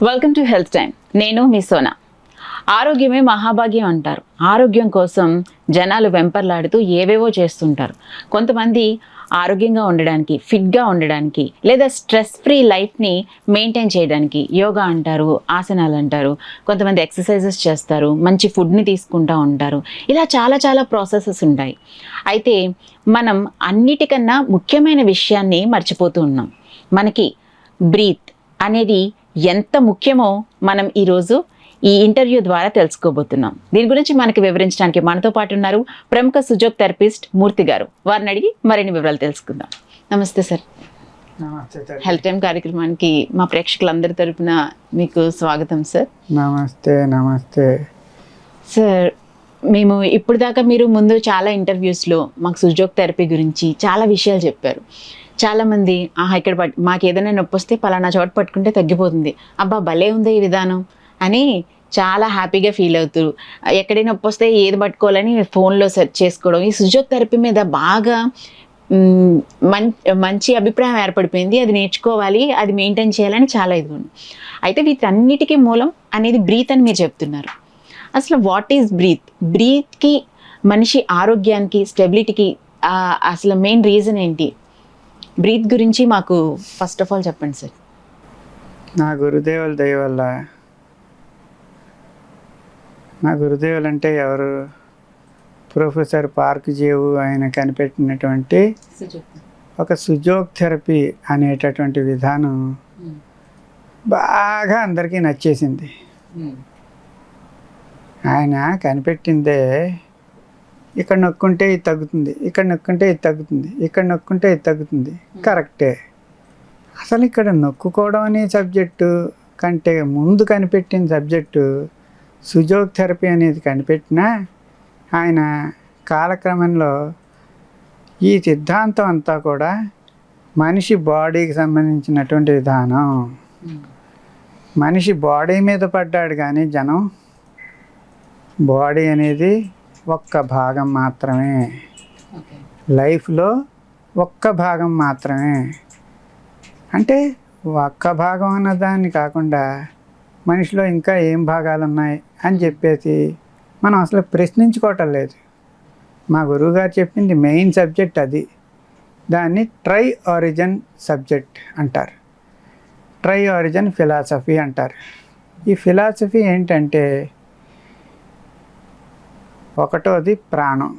Welcome to health time. నేను మీ సోనా. ఆరోగ్యమే మహాభాగ్యం అంటారు. ఆరోగ్యం కోసం జనాలు వెంపర్లాడుతూ ఏవేవో చేస్తుంటారు. కొంతమంది ఆరోగ్యంగా ఉండడానికి, ఫిట్గా ఉండడానికి, లేదా స్ట్రెస్ ఫ్రీ లైఫ్ని మెయింటైన్ చేయడానికి యోగా అంటారు, ఆసనాలు అంటారు. కొంతమంది ఎక్సర్సైజెస్ చేస్తారు, మంచి ఫుడ్ని తీసుకుంటూ ఉంటారు. ఇలా చాలా చాలా ప్రాసెసెస్ ఉంటాయి. అయితే మనం అన్నిటికన్నా ముఖ్యమైన విషయాన్ని మర్చిపోతూ ఉన్నాం. మనకి బ్రీత్ అనేది ఎంత ముఖ్యమో మనం ఈరోజు ఈ ఇంటర్వ్యూ ద్వారా తెలుసుకోబోతున్నాం. దీని గురించి మనకి వివరించడానికి మనతో పాటు ఉన్నారు ప్రముఖ సుజోక్ థెరపిస్ట్ మూర్తి గారు. వారిని అడిగి మరిన్ని వివరాలు తెలుసుకుందాం. నమస్తే సార్. హెల్త్ టైమ్ కార్యక్రమానికి మా ప్రేక్షకులందరి తరపున మీకు స్వాగతం సార్. నమస్తే. నమస్తే సార్. మేము ఇప్పుడు దాకా మీరు ముందు చాలా ఇంటర్వ్యూస్లో మాకు సుజోక్ థెరపీ గురించి చాలా విషయాలు చెప్పారు. చాలామంది ఇక్కడ మాకు ఏదైనా నొప్పి వస్తే పలానా చోట పట్టుకుంటే తగ్గిపోతుంది, అబ్బా భలే ఉంది ఈ విధానం అని చాలా హ్యాపీగా ఫీల్ అవుతారు. ఎక్కడైనా నొప్పి వస్తే ఏది పట్టుకోవాలని ఫోన్లో సెర్చ్ చేసుకోవడం. ఈ సుజోక్ థెరపీ మీద బాగా మంచి అభిప్రాయం ఏర్పడిపోయింది. అది నేర్చుకోవాలి, అది మెయింటైన్ చేయాలని చాలా ఇది ఉంది. అయితే వీటన్నిటికీ మూలం అనేది బ్రీత్ అని మీరు చెప్తున్నారు. అసలు వాట్ ఈజ్ బ్రీత్? బ్రీత్కి మనిషి ఆరోగ్యానికి, స్టెబిలిటీకి అసలు మెయిన్ రీజన్ ఏంటి? బ్రీత్ గురించి మాకు ఫస్ట్ ఆఫ్ ఆల్ చెప్పండి సార్. నా గురుదేవుల దయ వల్ల, నా గురుదేవులు అంటే ఎవరు? ప్రొఫెసర్ పార్క్ జేవు ఆయన కనిపెట్టినటువంటి ఒక సుజోక్ థెరపీ అనేటటువంటి విధానం బాగా అందరికీ నచ్చేసింది. ఆయన కనిపెట్టిందే ఇక్కడ నొక్కుంటే ఇది తగ్గుతుంది, ఇక్కడ నొక్కుంటే ఇది తగ్గుతుంది, ఇక్కడ నొక్కుంటే ఇది తగ్గుతుంది. కరెక్టే. అసలు ఇక్కడ నొక్కుకోవడం అనే సబ్జెక్టు కంటే ముందు కనిపెట్టిన సబ్జెక్టు సుజోక్ థెరపీ అనేది కనిపెట్టినా ఆయన కాలక్రమంలో ఈ సిద్ధాంతం అంతా కూడా మనిషి బాడీకి సంబంధించినటువంటి విధానం. మనిషి బాడీ మీద పడ్డాడు కానీ జనం బాడీ అనేది ఒక్క భాగం మాత్రమే, లైఫ్లో ఒక్క భాగం మాత్రమే. అంటే ఒక్క భాగం అన్నదాన్ని కాకుండా మనిషిలో ఇంకా ఏం భాగాలు ఉన్నాయి అని చెప్పేసి మనం అసలు ప్రశ్నించుకోవటం లేదు. మా గురువుగారు చెప్పింది మెయిన్ సబ్జెక్ట్ అది. దాన్ని ట్రై ఆరిజిన్ సబ్జెక్ట్ అంటారు, ట్రై ఆరిజిన్ ఫిలాసఫీ అంటారు. ఈ ఫిలాసఫీ ఏంటంటే, ఒకటోది ప్రాణం,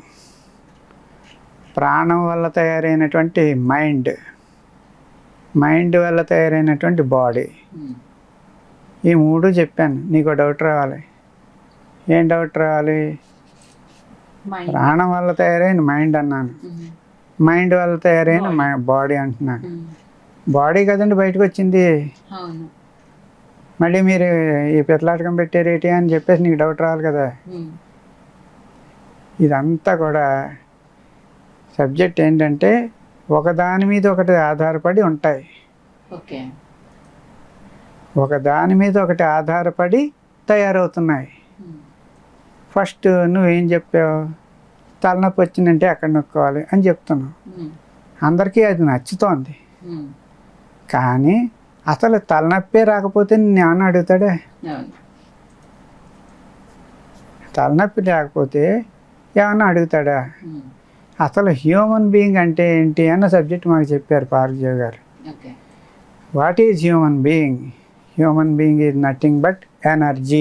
ప్రాణం వల్ల తయారైనటువంటి మైండ్, మైండ్ వల్ల తయారైనటువంటి బాడీ. ఈ మూడు చెప్పాను. నీకు డౌట్ రావాలి. ఏం డౌట్ రావాలి? ప్రాణం వల్ల తయారైన మైండ్ అన్నాను, మైండ్ వల్ల తయారైన బాడీ అంటున్నాను. బాడీ కదండి బయటకు వచ్చింది. మళ్ళీ మీరు ఈ పెత్తలాటకం పెట్టారేటి అని చెప్పేసి నీకు డౌట్ రావాలి కదా. ఇదంతా కూడా సబ్జెక్ట్ ఏంటంటే ఒకదాని మీద ఒకటి ఆధారపడి ఉంటాయి. ఒకదాని మీద ఒకటి ఆధారపడి తయారవుతున్నాయి. ఫస్ట్ నువ్వేం చెప్పావు? తలనొప్పి వచ్చిందంటే అక్కడ నొక్కోవాలి అని చెప్తున్నావు. అందరికీ అది నచ్చుతోంది. కానీ అసలు తలనొప్పే రాకపోతే నేను ఏమన్నా అడుగుతాడే? తలనొప్పి లేకపోతే ఏమన్నా అడుగుతాడా? అసలు హ్యూమన్ బీయింగ్ అంటే ఏంటి అన్న సబ్జెక్ట్ మాకు చెప్పారు పార్క్జీవ్ గారు. What is human being? Human being is nothing but energy.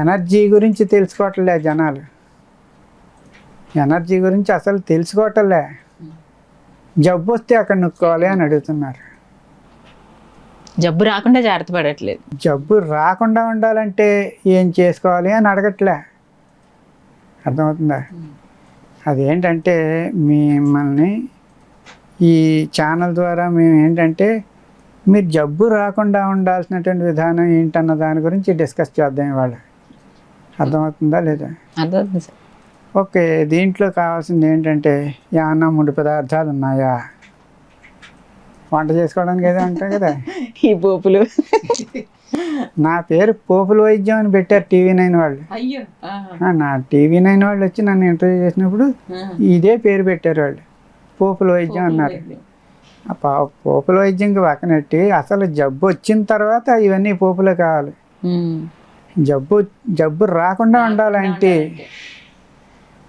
Energy గురించి తెలుసుకోవట్లే జనాలు. ఎనర్జీ గురించి అసలు తెలుసుకోవట్లే. జబ్బు వస్తే అక్కడ నొక్కోవాలి అని అడుగుతున్నారు. జబ్బు రాకుండా జాగ్రత్త పడట్లేదు. జబ్బు రాకుండా ఉండాలంటే ఏం చేసుకోవాలి అని అడగట్లే. అర్థమవుతుందా? అదేంటంటే మిమ్మల్ని ఈ ఛానల్ ద్వారా మేము ఏంటంటే మీరు జబ్బు రాకుండా ఉండాల్సినటువంటి విధానం ఏంటన్న దాని గురించి డిస్కస్ చేద్దాం ఇవాళ. అర్థమవుతుందా లేదా? అర్థమవుతుంది సార్. ఓకే. దీంట్లో కావాల్సింది ఏంటంటే ఏమన్నా ముడి పదార్థాలు ఉన్నాయా? వంట చేసుకోవడానికి ఏదో ఉంటాయి కదా ఈ పోపులు. నా పేరు పోపుల వైద్యం అని పెట్టారు TV9 వాళ్ళు. నా TV9 వాళ్ళు వచ్చి నన్ను ఇంటర్వ్యూ చేసినప్పుడు ఇదే పేరు పెట్టారు వాళ్ళు, పోపుల వైద్యం అన్నారు. పోపుల వైద్యంకి పక్కనెట్టి అసలు జబ్బు వచ్చిన తర్వాత ఇవన్నీ పోపులే కావాలి. జబ్బు రాకుండా ఉండాలంటే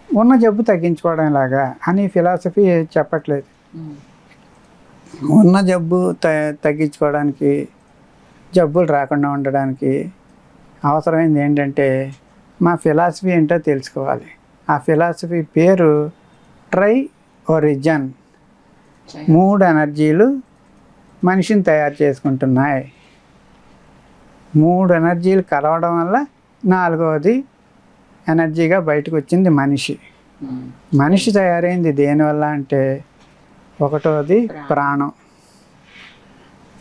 ఉన్న జబ్బు తగ్గించుకోవడం లాగా అని ఫిలాసఫీ చెప్పట్లేదు. ఉన్న జబ్బు తగ్గించుకోవడానికి, జబ్బులు రాకుండా ఉండడానికి అవసరమైంది ఏంటంటే మా ఫిలాసఫీ ఏంటో తెలుసుకోవాలి. ఆ ఫిలాసఫీ పేరు ట్రై ఒరిజన్. 3 ఎనర్జీలు మనిషిని తయారు చేసుకుంటున్నాయి. 3 ఎనర్జీలు కలవడం వల్ల 4వది ఎనర్జీగా బయటకు వచ్చింది మనిషి. మనిషి తయారైంది దేనివల్ల అంటే 1వది ప్రాణం.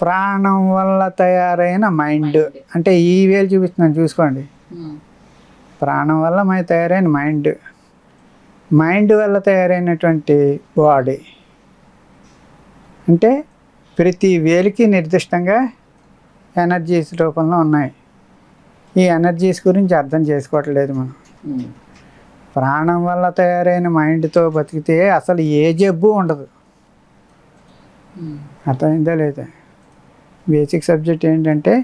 ప్రాణం వల్ల తయారైన మైండ్, అంటే ఈ వేలు చూపిస్తున్నాను చూసుకోండి. ప్రాణం వల్ల తయారైన మైండ్, మైండ్ వల్ల తయారైనటువంటి బాడీ. అంటే ప్రతి వేలికి నిర్దిష్టంగా ఎనర్జీస్ రూపంలో ఉన్నాయి. ఈ ఎనర్జీస్ గురించి అర్థం చేసుకోవట్లేదు మనం. ప్రాణం వల్ల తయారైన మైండ్తో బతికితే అసలు ఏ జబ్బు ఉండదు. అర్థమైందా లేదా? బేసిక్ సబ్జెక్ట్ ఏంటంటే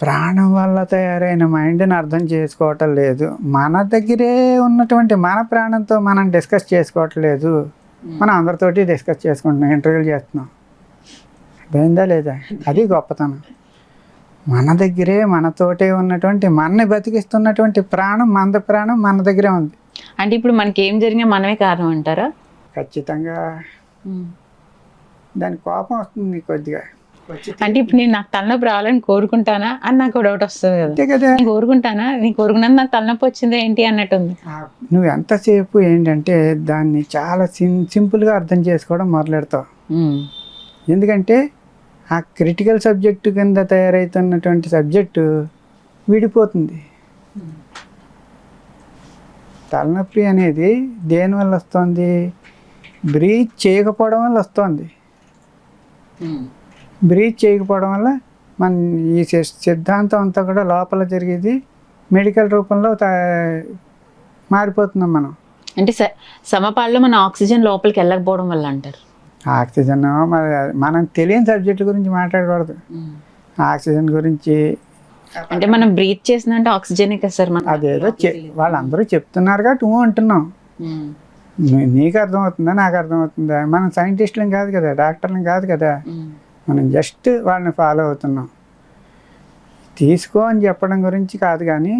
ప్రాణం వల్ల తయారైన మైండ్ని అర్థం చేసుకోవటం లేదు. మన దగ్గరే ఉన్నటువంటి మన ప్రాణంతో మనం డిస్కస్ చేసుకోవట్లేదు. మనం అందరితోటి డిస్కస్ చేసుకుంటున్నాం, ఇంటర్వ్యూలు చేస్తున్నాం. అర్థమైందా లేదా? అది గొప్పతనం. మన దగ్గరే మనతోటే ఉన్నటువంటి మనని బతికిస్తున్నటువంటి ప్రాణం, ప్రాణం మన దగ్గరే ఉంది. అంటే ఇప్పుడు మనకి ఏం జరిగినా మనమే కారణం అంటారా? ఖచ్చితంగా. దాని కోపం వస్తుంది కొద్దిగా. అంటే ఇప్పుడు నేను నాకు తలనొప్పి రావాలని కోరుకుంటానా అని నాకు డౌట్ వస్తుంది కదా. అంతే కదా. నేను కోరుకుంటానా, నేను కోరుకున్నాను నాకు తలనొప్పి వచ్చింది ఏంటి అన్నట్టుంది. నువ్వు ఎంతసేపు ఏంటంటే దాన్ని చాలా సింపుల్గా అర్థం చేసుకోవడం మొదలెడతావు. ఎందుకంటే ఆ క్రిటికల్ సబ్జెక్టు కింద తయారవుతున్నటువంటి సబ్జెక్టు విడిపోతుంది. తలనొప్పి అనేది దేనివల్ల వస్తుంది? బ్రీత్ చేయకపోవడం వల్ల వస్తుంది. బ్రీత్ చేయకపోవడం వల్ల మన ఈ సిద్ధాంతం అంతా కూడా లోపల జరిగేది మెడికల్ రూపంలో మారిపోతున్నాం మనం. అంటే సమపాల్లో మన ఆక్సిజన్ లోపలికి వెళ్ళకపోవడం వల్ల అంటారు. ఆక్సిజన్ మనం తెలియని సబ్జెక్టు గురించి మాట్లాడకూడదు. ఆక్సిజన్ గురించి అంటే మనం బ్రీత్ చేసిందంటే ఆక్సిజనే కదా సార్. అదేదో వాళ్ళందరూ చెప్తున్నారు కాబట్టి అంటున్నాం. నీకు అర్థమవుతుందా, నాకు అర్థమవుతుందా? మనం సైంటిస్టులం కాదు కదా, డాక్టర్లం కాదు కదా. మనం జస్ట్ వాళ్ళని ఫాలో అవుతున్నాం. తీసుకో అని చెప్పడం గురించి కాదు, కానీ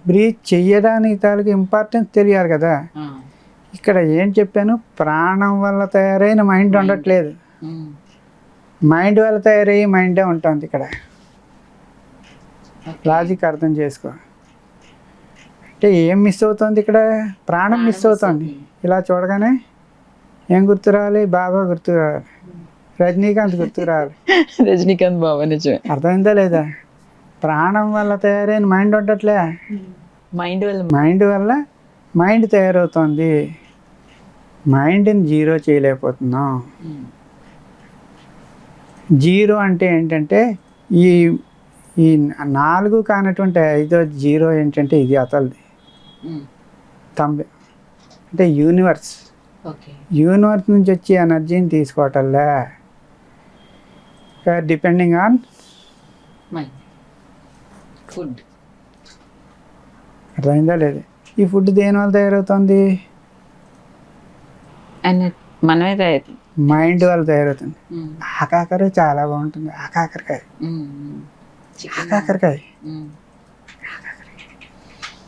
బ్రీత్ చెయ్యడానికి తాలూకు ఇంపార్టెన్స్ తెలియాలి కదా. ఇక్కడ ఏం చెప్పాను? ప్రాణం వల్ల తయారైన మైండ్ ఉండట్లేదు, మైండ్ వల్ల తయారయ్యి మైండే ఉంటుంది. ఇక్కడ లాజిక్ అర్థం చేసుకో. అంటే ఏం మిస్ అవుతుంది ఇక్కడ? ప్రాణం మిస్ అవుతుంది. ఇలా చూడగానే ఏం గుర్తు రావాలి? బాబా గుర్తు రావాలి, రజనీకాంత్ గుర్తు రావాలి. రజనీకాంత్ బాబా నిజమే. అర్థమైందా లేదా? ప్రాణం వల్ల తయారైన మైండ్ ఉండట్లే, మైండ్ వల్ల మైండ్ తయారవుతుంది. మైండ్ని జీరో చేయలేకపోతున్నాం. జీరో అంటే ఏంటంటే ఈ 4 కానటువంటి 5వ జీరో ఏంటంటే ఇది అతలది అంటే యూనివర్స్. యూనివర్స్ నుంచి వచ్చే ఎనర్జీని తీసుకోవటంలే, డిపెండింగ్ ఆన్ ఫుడ్. అర్థమైందా లేదు? ఈ ఫుడ్ దేనివల్ల తయారవుతుంది? మనమే మైండ్ వల్ల తయారవుతుంది. ఆకాకర చాలా బాగుంటుంది. ఆకాకరకాయ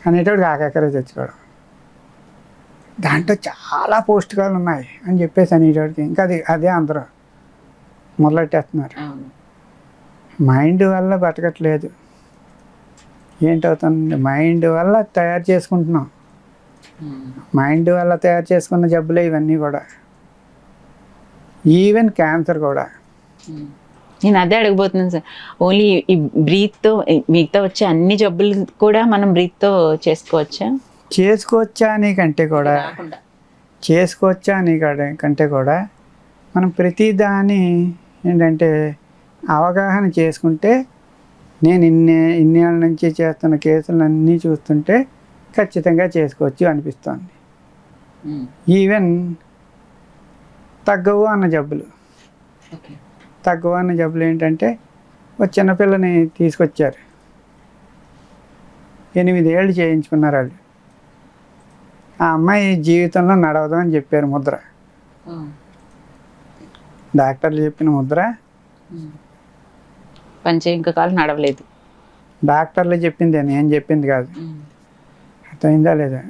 అనేటప్పుడు ఆకాకర తెచ్చుకోవడం, దాంట్లో చాలా పౌష్టికాలు ఉన్నాయి అని చెప్పేసి అనేటోడికి ఇంకా అదే అందరూ మొదలెట్టేస్తున్నారు. మైండ్ వల్ల బతకట్లేదు. ఏంటవుతుంది? మైండ్ వల్ల తయారు చేసుకుంటున్నాం. మైండ్ వల్ల తయారు చేసుకున్న జబ్బులే ఇవన్నీ కూడా, ఈవెన్ క్యాన్సర్ కూడా. నేను అదే అడగబోతున్నాను సార్. ఓన్లీ ఈ బ్రీత్తో మిగతా వచ్చే అన్ని జబ్బులు కూడా మనం బ్రీత్తో చేసుకోవచ్చా? చేసుకోవచ్చా నీకంటే కూడా మనం ప్రతి దాన్ని ఏంటంటే అవగాహన చేసుకుంటే, నేను ఇన్నేళ్ళ నుంచి చేస్తున్న కేసులన్నీ చూస్తుంటే ఖచ్చితంగా చేసుకోవచ్చు అనిపిస్తుంది. ఈవెన్ తగ్గవు అన్న జబ్బులు తగ్గవన్న జబ్బులు ఏంటంటే ఒక చిన్నపిల్లని తీసుకొచ్చారు, 8 ఏళ్ళు చేయించుకున్నారు వాళ్ళు. ఆ అమ్మాయి జీవితంలో నడవదు అని చెప్పారు ముద్ర. డాక్టర్లు చెప్పిన ముద్ర, ఇంకా కాలం నడవలేదు. డాక్టర్లు చెప్పింది, నేను చెప్పింది కాదు. అర్థమైందా లేదా?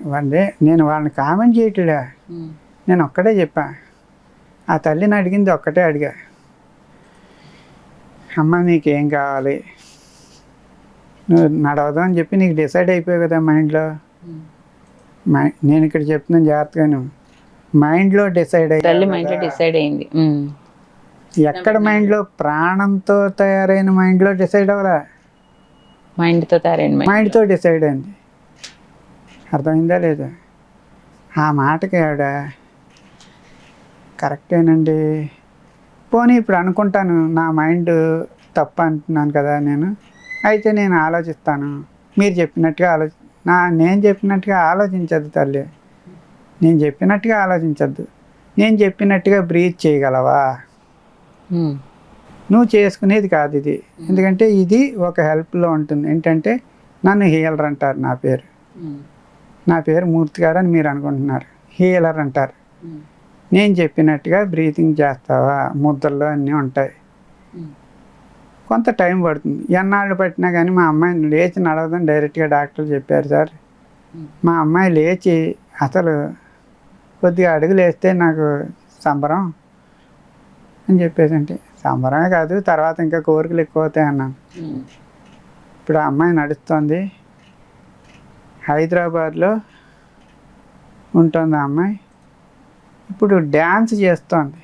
నేను వాళ్ళని కామెంట్ చేయటడా, నేను ఒక్కడే చెప్పా. ఆ తల్లిని అడిగింది ఒక్కటే అడిగా, అమ్మ నీకేం కావాలి, నువ్వు నడవదు అని చెప్పి నీకు డిసైడ్ అయిపోయావు కదా మైండ్లో. నేను ఇక్కడ చెప్తున్నాను జాగ్రత్తగాను, మైండ్లో డిసైడ్ అయింది. ఎక్కడ మైండ్లో? ప్రాణంతో తయారైన మైండ్లో డిసైడ్ అవ్వరా, మైండ్తో డిసైడ్ అయింది. అర్థమైందా లేదా? ఆ మాటకి ఆవిడ కరెక్టేనండి, పోనీ ఇప్పుడు అనుకుంటాను నా మైండ్ తప్పు అంటున్నాను కదా నేను, అయితే నేను ఆలోచిస్తాను, మీరు చెప్పినట్టుగా నేను చెప్పినట్టుగా ఆలోచించద్దు తల్లి, నేను చెప్పినట్టుగా ఆలోచించద్దు, నేను చెప్పినట్టుగా బ్రీత్ చేయగలవా? నువ్వు చేసుకునేది కాదు ఇది, ఎందుకంటే ఇది ఒక హెల్ప్లో ఉంటుంది. ఏంటంటే నన్ను హీలర్ అంటారు, నా పేరు మూర్తి గారు అని మీరు అనుకుంటున్నారు, హీలర్ అంటారు. నేను చెప్పినట్టుగా బ్రీతింగ్ చేస్తావా? ముద్రలో అన్నీ ఉంటాయి, కొంత టైం పడుతుంది. ఎన్నాళ్ళు పట్టినా కానీ మా అమ్మాయిని లేచి నడవదని డైరెక్ట్గా డాక్టర్లు చెప్పారు సార్. మా అమ్మాయి లేచి అసలు కొద్దిగా అడుగులు వేస్తే నాకు సంబరం అని చెప్పేసి, అంటే సంబరమే కాదు తర్వాత ఇంకా కోరికలు ఎక్కువ అవుతాయి అన్నాను. ఇప్పుడు ఆ అమ్మాయి నడుస్తుంది, హైదరాబాద్లో ఉంటుంది ఆ అమ్మాయి, ఇప్పుడు డ్యాన్స్ చేస్తోంది.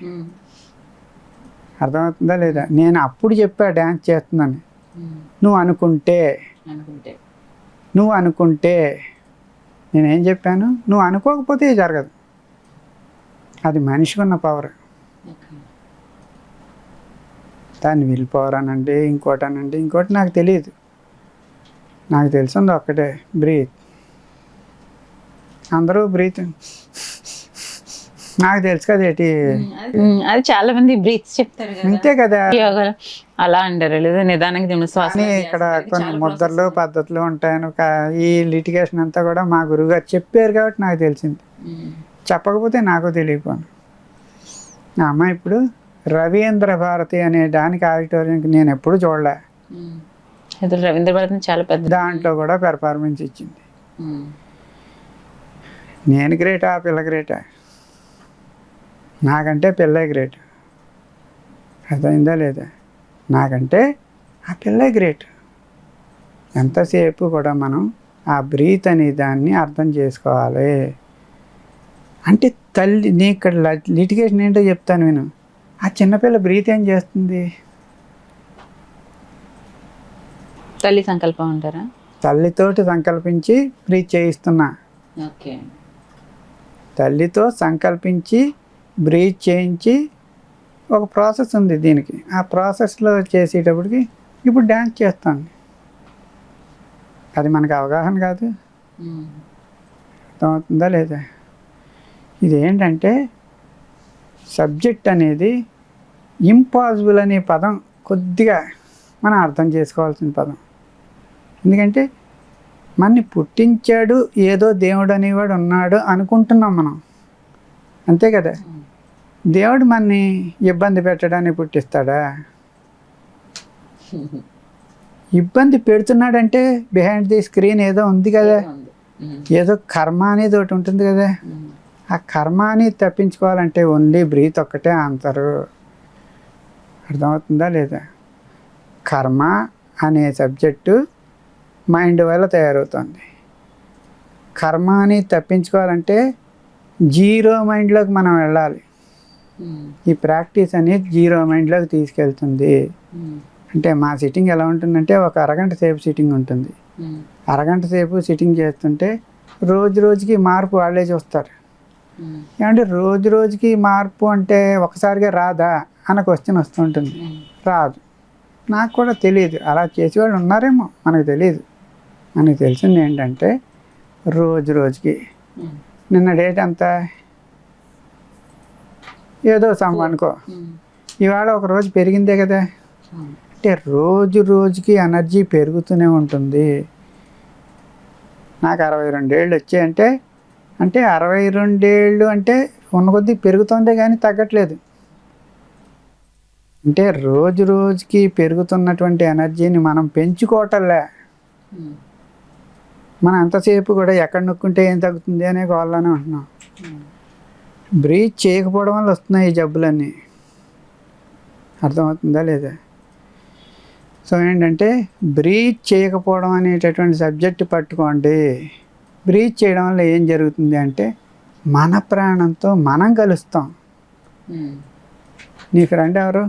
అర్థమవుతుందా లేదా? నేను అప్పుడు చెప్పా డ్యాన్స్ చేస్తుందని. నువ్వు అనుకుంటే నేనేం చెప్పాను, నువ్వు అనుకోకపోతే జరగదు, అది మనిషికి ఉన్న పవర్. దాన్ని విల్ పవర్ అనండి, ఇంకోటి నాకు తెలియదు. నాకు తెలిసింది ఒక్కటే, బ్రీత్. అందరూ బ్రీత్ నాకు తెలుసు కదా ఏంటి, అది చాలా మంది బ్రీత్ చెప్తారు అంతే కదా, అలా అంటారు, లేదా నిదానంగా శ్వాస. ఇక్కడ కొన్ని ముద్రలు పద్ధతులు ఉంటాయని ఈ లిటిగేషన్ అంతా కూడా మా గురువుగారు చెప్పారు కాబట్టి నాకు తెలిసింది, చెప్పకపోతే నాకు తెలియపోను. నా అమ్మాయి ఇప్పుడు రవీంద్ర భారతి అనే దానికి ఆడిటోరియంకి నేను ఎప్పుడు చూడలే, రవీంద్ర భారతి చాలా పెద్ద, దాంట్లో కూడా పెర్ఫార్మెన్స్ ఇచ్చింది. నేను గ్రేటా, ఆ పిల్ల గ్రేటా? నాకంటే పిల్లే గ్రేట్. అర్థమైందా లేదా? నాకంటే ఆ పిల్లే గ్రేట్. ఎంతసేపు కూడా మనం ఆ బ్రీత్ అనే దాన్ని అర్థం చేసుకోవాలి. అంటే తల్లి, నీ ఇక్కడ లిటిగేషన్ ఏంటో చెప్తాను నేను. ఆ చిన్నపిల్ల బ్రీత్ ఏం చేస్తుంది? తల్లి సంకల్పం అంటారా? తల్లితోటి సంకల్పించి బ్రీత్ చేయిస్తున్నా. తల్లితో సంకల్పించి బ్రీత్ చేయించి ఒక ప్రాసెస్ ఉంది దీనికి. ఆ ప్రాసెస్లో చేసేటప్పటికి ఇప్పుడు డ్యాన్స్ చేస్తాను. అది మనకు అవగాహన కాదు. అర్థమవుతుందా లేదా? ఇదేంటంటే సబ్జెక్ట్ అనేది ఇంపాసిబుల్ అనే పదం కొద్దిగా మనం అర్థం చేసుకోవాల్సిన పదం. ఎందుకంటే మనని పుట్టించాడు, ఏదో దేవుడు అనేవాడు ఉన్నాడు అనుకుంటున్నాం మనం, అంతే కదా. దేవుడు మనని ఇబ్బంది పెట్టడానికి పుట్టిస్తాడా? ఇబ్బంది పెడుతున్నాడంటే బిహైండ్ ది స్క్రీన్ ఏదో ఉంది కదా, ఏదో కర్మ అనేది ఒకటి ఉంటుంది కదా. ఆ కర్మని తప్పించుకోవాలంటే ఓన్లీ బ్రీత్ ఒక్కటే ఆన్సరు. అర్థమవుతుందా లేదా? కర్మ అనే సబ్జెక్టు మైండ్ వల్ల తయారవుతుంది. కర్మని తప్పించుకోవాలంటే జీరో మైండ్లోకి మనం వెళ్ళాలి. ఈ ప్రాక్టీస్ అనేది జీరో మైండ్లోకి తీసుకెళ్తుంది. అంటే మా సిట్టింగ్ ఎలా ఉంటుందంటే ఒక అరగంట సేపు సిట్టింగ్ ఉంటుంది. అరగంట సేపు సిట్టింగ్ చేస్తుంటే రోజు రోజుకి మార్పు వాళ్ళే చూస్తారు. ఏమంటే రోజు రోజుకి మార్పు అంటే ఒకసారిగా రాదా అన్న క్వశ్చన్ వస్తుంటుంది. రాదు. నాకు కూడా తెలియదు, అలా చేసేవాళ్ళు ఉన్నారేమో, మనకు తెలియదు. మనకు తెలిసింది ఏంటంటే రోజు రోజుకి, నిన్న డేట్ అంతా ఏదో అనుకో, ఇవాళ ఒక రోజు పెరిగిందే కదా. అంటే రోజు రోజుకి ఎనర్జీ పెరుగుతూనే ఉంటుంది. నాకు 62 ఏళ్ళు వచ్చాయంటే అంటే 62 ఏళ్ళు అంటే ఉన్న కొద్దీ పెరుగుతుందే కానీ తగ్గట్లేదు. అంటే రోజు రోజుకి పెరుగుతున్నటువంటి ఎనర్జీని మనం పెంచుకోవటంలే. మనం ఎంతసేపు కూడా ఎక్కడ నొక్కుంటే ఏం తగ్గుతుంది అనే గోల్లోనే ఉంటున్నాం. బ్రీత్ చేయకపోవడం వల్ల వస్తున్నాయి ఈ జబ్బులన్నీ. అర్థమవుతుందా లేదా? సో ఏంటంటే బ్రీత్ చేయకపోవడం అనేటటువంటి సబ్జెక్ట్ పట్టుకోండి. బ్రీత్ చేయడం వల్ల ఏం జరుగుతుంది అంటే మన ప్రాణంతో మనం కలుస్తాం. నీ ఫ్రెండ్ ఎవరు?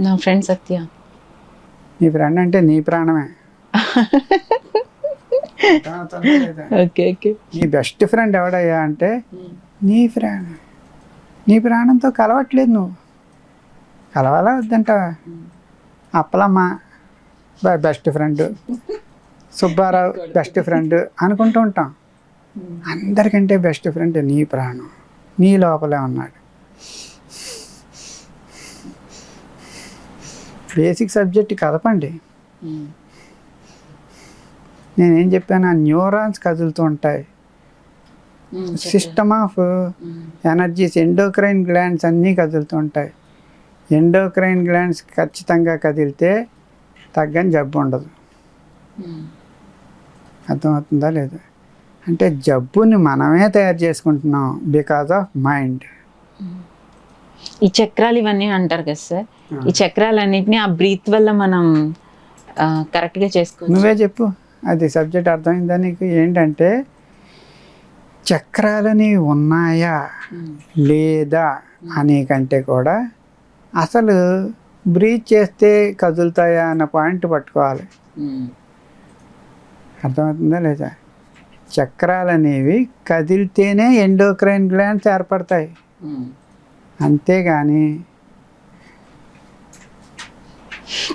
నా ఫ్రెండ్ సత్య. నీ ఫ్రెండ్ అంటే నీ ప్రాణమే. Okay okay. నీ బెస్ట్ ఫ్రెండ్ ఎవడయ్యా అంటే నీ ప్రాణం. నీ ప్రాణంతో కలవట్లేదు నువ్వు. కలవాలా వద్దంటావా? Appalamma best friend, Subbarao best friend అనుకుంటూ ఉంటాం. అందరికంటే బెస్ట్ ఫ్రెండ్ నీ ప్రాణం, నీ లోపలే ఉన్నాడు. బేసిక్ సబ్జెక్ట్ కదపండి. నేనేం చెప్పాను, ఆ న్యూరాన్స్ కదులుతూ ఉంటాయి. System of energies, endocrine glands అన్నీ కదులుతూ ఉంటాయి. ఎండోక్రైన్ గ్లాండ్స్ ఖచ్చితంగా కదిలితే తగ్గని జబ్బు ఉండదు. అర్థమవుతుందా లేదా? అంటే జబ్బుని మనమే తయారు చేసుకుంటున్నాం బికాజ్ ఆఫ్ మైండ్. ఈ చక్రాలు ఇవన్నీ అంటారు కదా సార్, ఈ చక్రాలన్నింటినీ ఆ బ్రీత్ వల్ల మనం కరెక్ట్గా చేసుకోవచ్చు. నువ్వే చెప్పు, అది సబ్జెక్ట్ అర్థమైందా నీకు? ఏంటంటే చక్రాలని ఉన్నాయా లేదా అనే కంటే కూడా అసలు బ్రీత్ చేస్తే కదులుతాయా అన్న పాయింట్ పట్టుకోవాలి. అర్థమవుతుందా లేదా? చక్రాలు అనేవి కదిలితేనే ఎండోక్రైన్ గ్లాండ్స్ ఏర్పడతాయి. అంతేగాని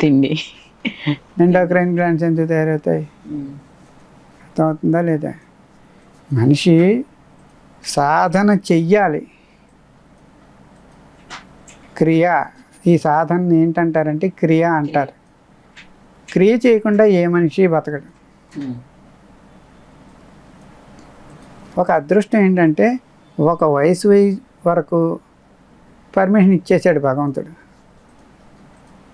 తిండి ఎండోక్రైన్ గ్లాండ్స్ ఎందుకు తయారవుతాయి? అర్థమవుతుందా లేదా? మనిషి సాధన చెయ్యాలి. క్రియ, ఈ సాధన ఏంటంటారంటే క్రియ అంటారు. క్రియ చేయకుండా ఏ మనిషి బతకడు. ఒక అదృష్టం ఏంటంటే ఒక వయసు వరకు పర్మిషన్ ఇచ్చేసాడు భగవంతుడు.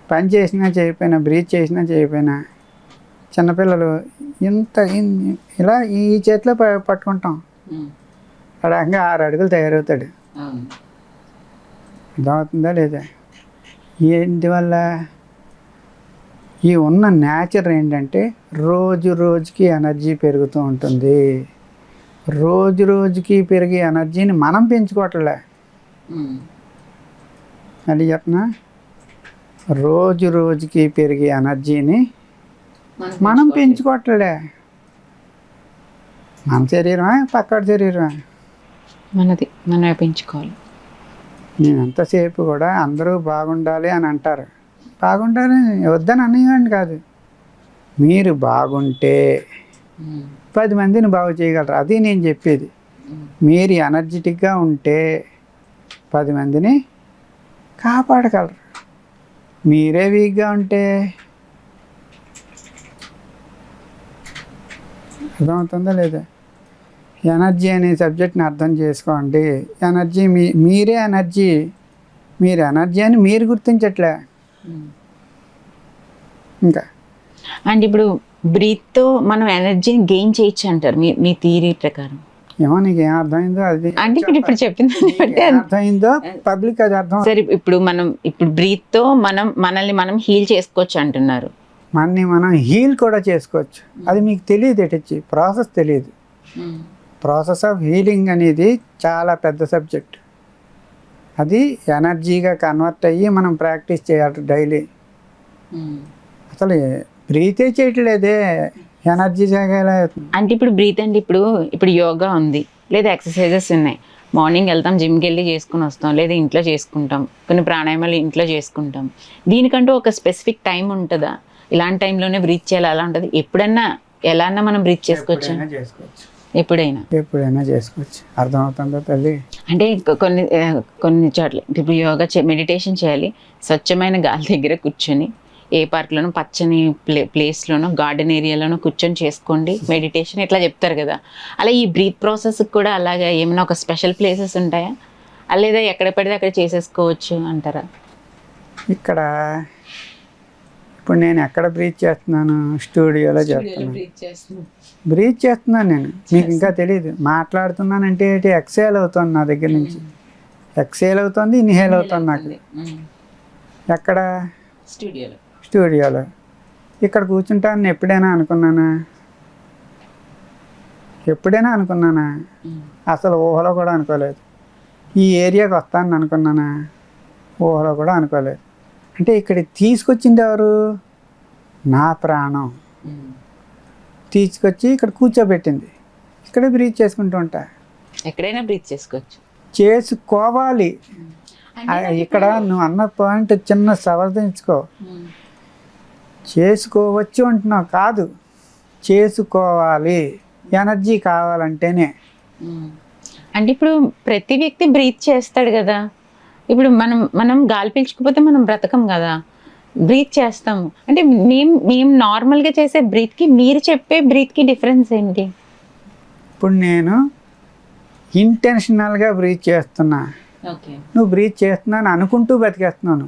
పని చేసినా చేయకపోయినా, బ్రీత్ చేసినా చేయకపోయినా, చిన్నపిల్లలు ఇలా ఈ చేతిలో పట్టుకుంటాం, అడగంగా 6 అడుగులు తయారవుతాడు. అర్థమవుతుందా లేదా? ఎందువల్ల? ఈ ఉన్న నేచర్ ఏంటంటే రోజు రోజుకి ఎనర్జీ పెరుగుతూ ఉంటుంది. రోజు రోజుకి పెరిగే ఎనర్జీని మనం పెంచుకోవట్లే. అది చెప్పనా? రోజు రోజుకి పెరిగే ఎనర్జీని మనం పెంచుకోవట్లే. మన శరీరమే, పక్కడి శరీరమే మనది, మనమే పెంచుకోవాలి. నేను ఎంతసేపు కూడా అందరూ బాగుండాలి అని అంటారు. బాగుండాలి వద్దని అనేవాడిని కాదు. మీరు బాగుంటే 10 మందిని బాగు చేయగలరు. అది నేను చెప్పేది. మీరు ఎనర్జెటిక్గా ఉంటే 10 మందిని కాపాడగలరు. మీరే వీక్గా ఉంటే అర్థమవుతుందా లేదా? ఎనర్జీ అనే సబ్జెక్ట్ని అర్థం చేసుకోండి. ఎనర్జీ మీరే ఎనర్జీ. మీరు ఎనర్జీ అని మీరు గుర్తించట్లే. ఇంకా అండ్ ఇప్పుడు బ్రీత్తో మనం ఎనర్జీని గెయిన్ చేయొచ్చు అంటారు మీ థియరీ ప్రకారం. ఏమో నీకు ఏం అర్థమైందో అది అంటే ఇప్పుడు చెప్పింది అర్థమైందో పబ్లిక్ అది అర్థం. సరే, ఇప్పుడు బ్రీత్తో మనల్ని మనం హీల్ చేసుకోవచ్చు అంటున్నారు. మనం హీల్ కూడా చేసుకోవచ్చు. అది మీకు తెలియదు, ఎటొచ్చి ప్రాసెస్ తెలియదు. ప్రాసెస్ ఆఫ్ హీలింగ్ అనేది చాలా పెద్ద సబ్జెక్ట్. అది ఎనర్జీగా కన్వర్ట్ అయ్యి మనం ప్రాక్టీస్ చేయాలి డైలీ. అసలు బ్రీతే చేయట్లేదే, ఎనర్జీ జాగా. అంటే ఇప్పుడు బ్రీత్ అంటే ఇప్పుడు యోగా ఉంది, లేదా ఎక్సర్సైజెస్ ఉన్నాయి. మార్నింగ్ వెళ్తాం, జిమ్కి వెళ్ళి చేసుకుని వస్తాం, లేదా ఇంట్లో చేసుకుంటాం, కొన్ని ప్రాణాయామాలు ఇంట్లో చేసుకుంటాం. దీనికంటూ ఒక స్పెసిఫిక్ టైం ఉంటుందా? ఇలాంటి టైంలోనే బ్రీత్ చేయాలి అలా ఉంటుంది? ఎప్పుడన్నా ఎలా అన్నా మనం బ్రీత్ చేసుకోవచ్చు. ఎప్పుడైనా చేసుకోవచ్చు. అర్థమవుతుందో తల్లి? అంటే కొన్ని చోట్ల ఇప్పుడు యోగా మెడిటేషన్ చేయాలి, స్వచ్ఛమైన గాలి దగ్గర కూర్చొని ఏ పార్క్లోనో పచ్చని ప్లేస్లోనో గార్డెన్ ఏరియాలోనో కూర్చొని చేసుకోండి మెడిటేషన్ ఇట్లా చెప్తారు కదా. అలా ఈ బ్రీత్ ప్రాసెస్కి కూడా అలాగా ఏమైనా ఒక స్పెషల్ ప్లేసెస్ ఉంటాయా, లేదా ఎక్కడ పడితే అక్కడ చేసేసుకోవచ్చు అంటారా? ఇక్కడ ఇప్పుడు నేను ఎక్కడ బ్రీత్ చేస్తున్నాను? స్టూడియోలో చేస్తున్నాను. బ్రీత్ చేస్తున్నాను నేను, మీకు ఇంకా తెలియదు. మాట్లాడుతున్నానంటే ఎక్సేల్ అవుతుంది నా దగ్గర నుంచి, ఎక్సేల్ అవుతుంది, ఇన్హేల్ అవుతుంది నాకు. ఎక్కడ? స్టూడియోలో. ఇక్కడ కూర్చుంటానని ఎప్పుడైనా అనుకున్నానా? అసలు ఊహలో కూడా అనుకోలేదు. ఈ ఏరియాకి వస్తానని అనుకున్నానా? ఊహలో కూడా అనుకోలేదు. అంటే ఇక్కడ తీసుకొచ్చింది ఎవరు? నా ప్రాణం తీసుకొచ్చి ఇక్కడ కూర్చోబెట్టింది. ఇక్కడే బ్రీత్ చేసుకుంటూ ఉంటా. ఎక్కడైనా బ్రీత్ చేసుకోవాలి. ఇక్కడ నువ్వు అన్న పాయింట్ చిన్న సమర్థించుకో. చేసుకోవచ్చు అంటున్నావు కాదు, చేసుకోవాలి. ఎనర్జీ కావాలంటేనే. అంటే ఇప్పుడు ప్రతి వ్యక్తి బ్రీత్ చేస్తాడు కదా. ఇప్పుడు మనం గాలి పీల్చుకోకపోతే మనం బ్రతకం కదా, బ్రీత్ చేస్తాము. అంటే మేము నార్మల్గా చేసే బ్రీత్కి మీరు చెప్పే బ్రీత్కి డిఫరెన్స్ ఏంటి? ఇప్పుడు నేను ఇంటెన్షనల్గా బ్రీత్ చేస్తున్నా, నువ్వు బ్రీత్ చేస్తున్నాను అనుకుంటూ బతికేస్తున్నాను.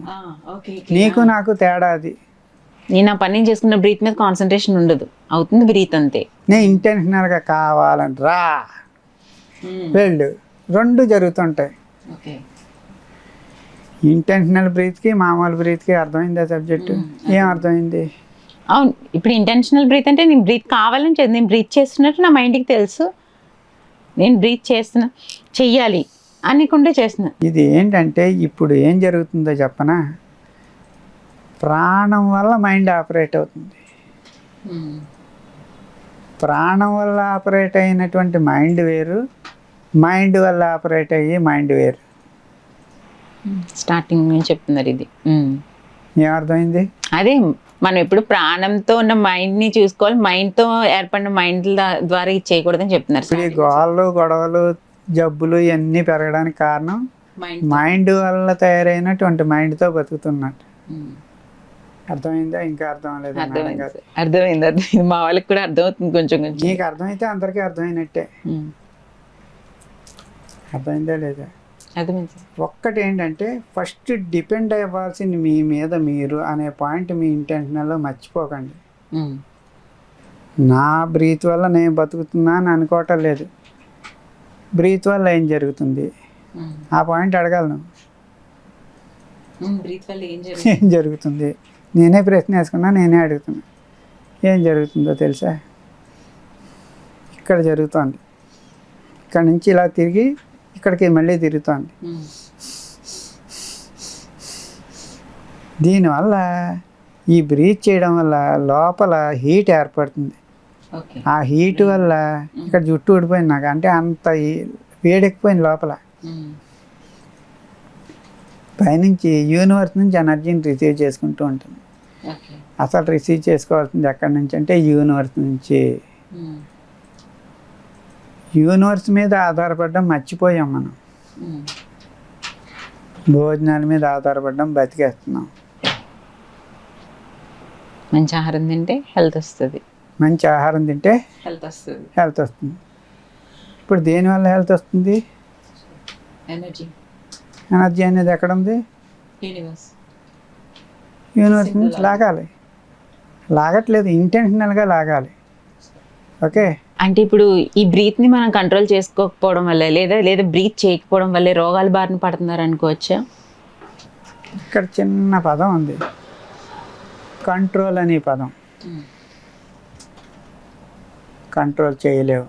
నీకు నాకు తేడా అది. నేను ఆ పని చేసుకున్న బ్రీత్ మీద కాన్సన్ట్రేషన్ ఉండదు, అవుతుంది బ్రీత్ అంతే. నేను ఇంటెన్షనల్గా కావాలని రా వెళ్ళు, రెండు జరుగుతుంటాయి. ఇంటెన్షనల్ బ్రీత్కి మామూలు బ్రీత్కి అర్థమైందా సబ్జెక్టు? ఏం అర్థమైంది? అవును. ఇప్పుడు ఇంటెన్షనల్ బ్రీత్ అంటే నేను బ్రీత్ కావాలని నేను బ్రీత్ చేస్తున్నట్టు నా మైండ్కి తెలుసు, నేను బ్రీత్ చేస్తున్నా, చెయ్యాలి అనుకుంటే చేస్తున్నా. ఇది ఏంటంటే ఇప్పుడు ఏం జరుగుతుందో చెప్పనా? ప్రాణం వల్ల మైండ్ ఆపరేట్ అవుతుంది. ప్రాణం వల్ల ఆపరేట్ అయినటువంటి మైండ్ వేరు, మైండ్ వల్ల ఆపరేట్ అయ్యి మైండ్ వేరు. స్టార్టింగ్ నుంచి చెప్తున్నారు ఇది. ఏమర్థమైంది? అదే మనం ఎప్పుడు ప్రాణంతో ఉన్న మైండ్ని చూసుకోవాలి, మైండ్తో ఏర్పడిన మైండ్ ద్వారా ఇది చేయకూడదని చెప్తున్నారు. ఇప్పుడు ఈ గోళ్ళు గొడవలు జబ్బులు ఇవన్నీ పెరగడానికి కారణం మైండ్ వల్ల తయారైనటువంటి మైండ్తో బతుకుతున్నట్టు. అర్థమైందా? ఇంకా అర్థం లేదు? అర్థమైంది. మా వాళ్ళకి కూడా అర్థమవుతుంది కొంచెం కొంచెం. నీకు అర్థమైతే అందరికీ అర్థమైనట్టే. అర్థమైందా లేదా? ఒక్కటి ఏంటంటే ఫస్ట్ డిపెండ్ అవ్వాల్సింది మీ మీద మీరు అనే పాయింట్ మీ ఇంటెన్షనల్లో మర్చిపోకండి. నా బ్రీత్ వల్ల నేను బతుకుతున్నా అని అనుకోవటం లేదు, బ్రీత్ వల్ల ఏం జరుగుతుంది ఆ పాయింట్ అడగాలి నువ్వు. ఏం జరుగుతుంది? నేనే ప్రశ్న వేసుకున్నా, నేనే అడుగుతున్నా. ఏం జరుగుతుందో తెలుసా? ఇక్కడ జరుగుతుంది, ఇక్కడ నుంచి ఇలా తిరిగి ఇక్కడికి మళ్ళీ తిరుగుతుంది. దీనివల్ల ఈ బ్రీత్ చేయడం వల్ల లోపల హీట్ ఏర్పడుతుంది. ఆ హీట్ వల్ల ఇక్కడ జుట్టు ఊడిపోయింది నాకు, అంటే అంత వేడెక్కిపోయింది లోపల. పైనుంచి యూనివర్స్ నుంచి ఎనర్జీని రిసీవ్ చేసుకుంటూ ఉంటుంది. అసలు రిసీవ్ చేసుకోవాల్సింది ఎక్కడి నుంచి అంటే యూనివర్స్ నుంచి. యూనివర్స్ మీద ఆధారపడడం మర్చిపోయాం మనం, భోజనాల మీద ఆధారపడడం బతికేస్తున్నాం. మంచి ఆహారం తింటే హెల్త్ వస్తుంది, మంచి ఆహారం తింటే హెల్త్ వస్తుంది. ఇప్పుడు దేనివల్ల హెల్త్ వస్తుంది? ఎనర్జీ అనేది ఎక్కడ ఉంది? యూనివర్స్ నుంచి లాగాలి. లాగట్లేదు, ఇంటెన్షనల్గా లాగాలి. ఓకే. అంటే ఇప్పుడు ఈ బ్రీత్ని మనం కంట్రోల్ చేసుకోకపోవడం వల్ల లేదా బ్రీత్ చేయకపోవడం వల్ల రోగాల బారిన పడుతున్నారు అనుకోవచ్చా? ఇక్కడ చిన్న పదం ఉంది, కంట్రోల్ అనే పదం. కంట్రోల్ చేయలేవు.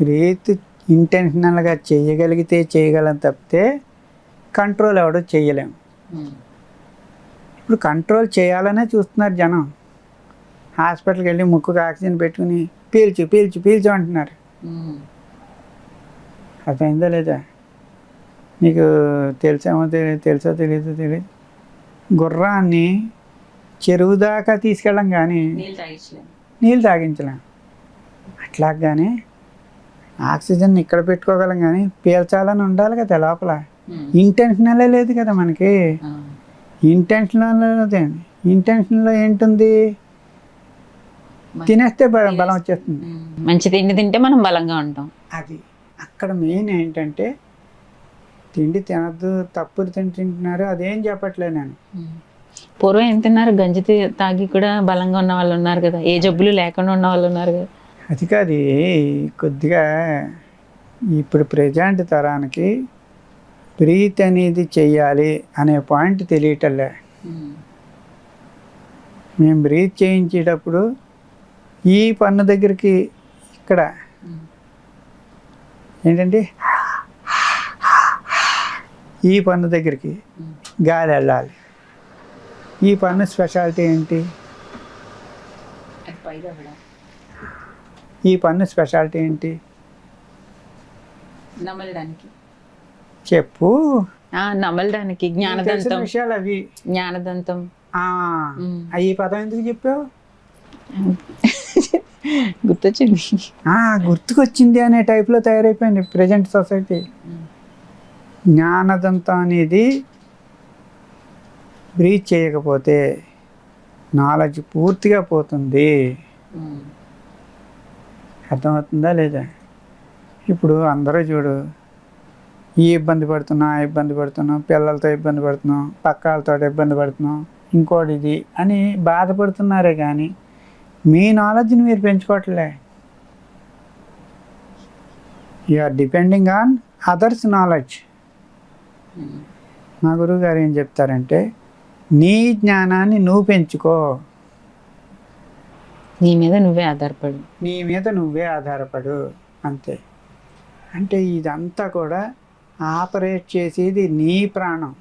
బ్రీత్ ఇంటెన్షనల్గా చేయగలిగితే చేయగలం తప్పితే కంట్రోల్ ఎవడో చేయలేము. ఇప్పుడు కంట్రోల్ చేయాలనే చూస్తున్నారు జనం. హాస్పిటల్కి వెళ్ళి ముక్కుకు ఆక్సిజన్ పెట్టుకుని పీల్చు పీల్చు పీల్చు అంటున్నారు. అర్థమైందా లేదా? నీకు తెలుసో తెలియదు, గుర్రాన్ని చెరువు దాకా తీసుకెళ్ళం కానీ నీళ్ళు తాగించలేం. అట్లాగానే ఆక్సిజన్ ఇక్కడ పెట్టుకోగలం కానీ పీల్చాలని ఉండాలి కదా లోపల. ఇంటెన్షనలే లేదు కదా మనకి. ఇంటెన్షన్లో ఏంటుంది? తినేస్తే బలం వచ్చేస్తుంది. మంచి తిండి తింటే మనం బలంగా ఉంటాం. అది అక్కడ మెయిన్ ఏంటంటే తిండి తినద్దు, తప్పులు తింటున్నారు అదేం చెప్పట్లేదు నేను. పూర్వం ఏం తిన్నారు? గంజి తాగి కూడా బలంగా ఉన్న వాళ్ళు ఉన్నారు కదా, ఏ జబ్బులు లేకుండా ఉన్న వాళ్ళు ఉన్నారు కదా. అది కాదు, కొద్దిగా ఇప్పుడు ప్రజెంట్ తరానికి బ్రీత్ అనేది చెయ్యాలి అనే పాయింట్ తెలియటలే. మేము బ్రీత్ చేయించేటప్పుడు ఈ పన్ను దగ్గరికి ఇక్కడ ఏంటంటే ఈ పన్ను దగ్గరికి గాలి వెళ్ళాలి. ఈ పన్ను స్పెషాలిటీ ఏంటి? ఈ పన్ను స్పెషాలిటీ ఏంటి చెప్పు. నమలడానికి జ్ఞానదంతం విషయాలు అవి. జ్ఞానదంతం. ఈ పదం ఎందుకు చెప్పావు? గుర్తొచ్చింది. గుర్తుకొచ్చింది అనే టైప్లో తయారైపోయింది ప్రజెంట్ సొసైటీ. జ్ఞానదంతం అనేది బ్రీచ్ చేయకపోతే నాలెడ్జ్ పూర్తిగా పోతుంది. అర్థమవుతుందా లేదా? ఇప్పుడు అందరూ చూడు, ఈ ఇబ్బంది పడుతున్నాం, ఆ ఇబ్బంది పడుతున్నాం, పిల్లలతో ఇబ్బంది పడుతున్నాం, పక్క వాళ్ళతో ఇబ్బంది పడుతున్నాం, ఇంకోటి ఇది అని బాధపడుతున్నారే కానీ మీ నాలెడ్జ్ని మీరు పెంచుకోవట్లే. You are depending on others knowledge. మా గురువు గారు ఏం చెప్తారంటే, నీ జ్ఞానాన్ని నువ్వు పెంచుకో, నీ మీద నువ్వే ఆధారపడు అంతే. అంటే ఇదంతా కూడా ఆపరేట్ చేసేది నీ ప్రాణం.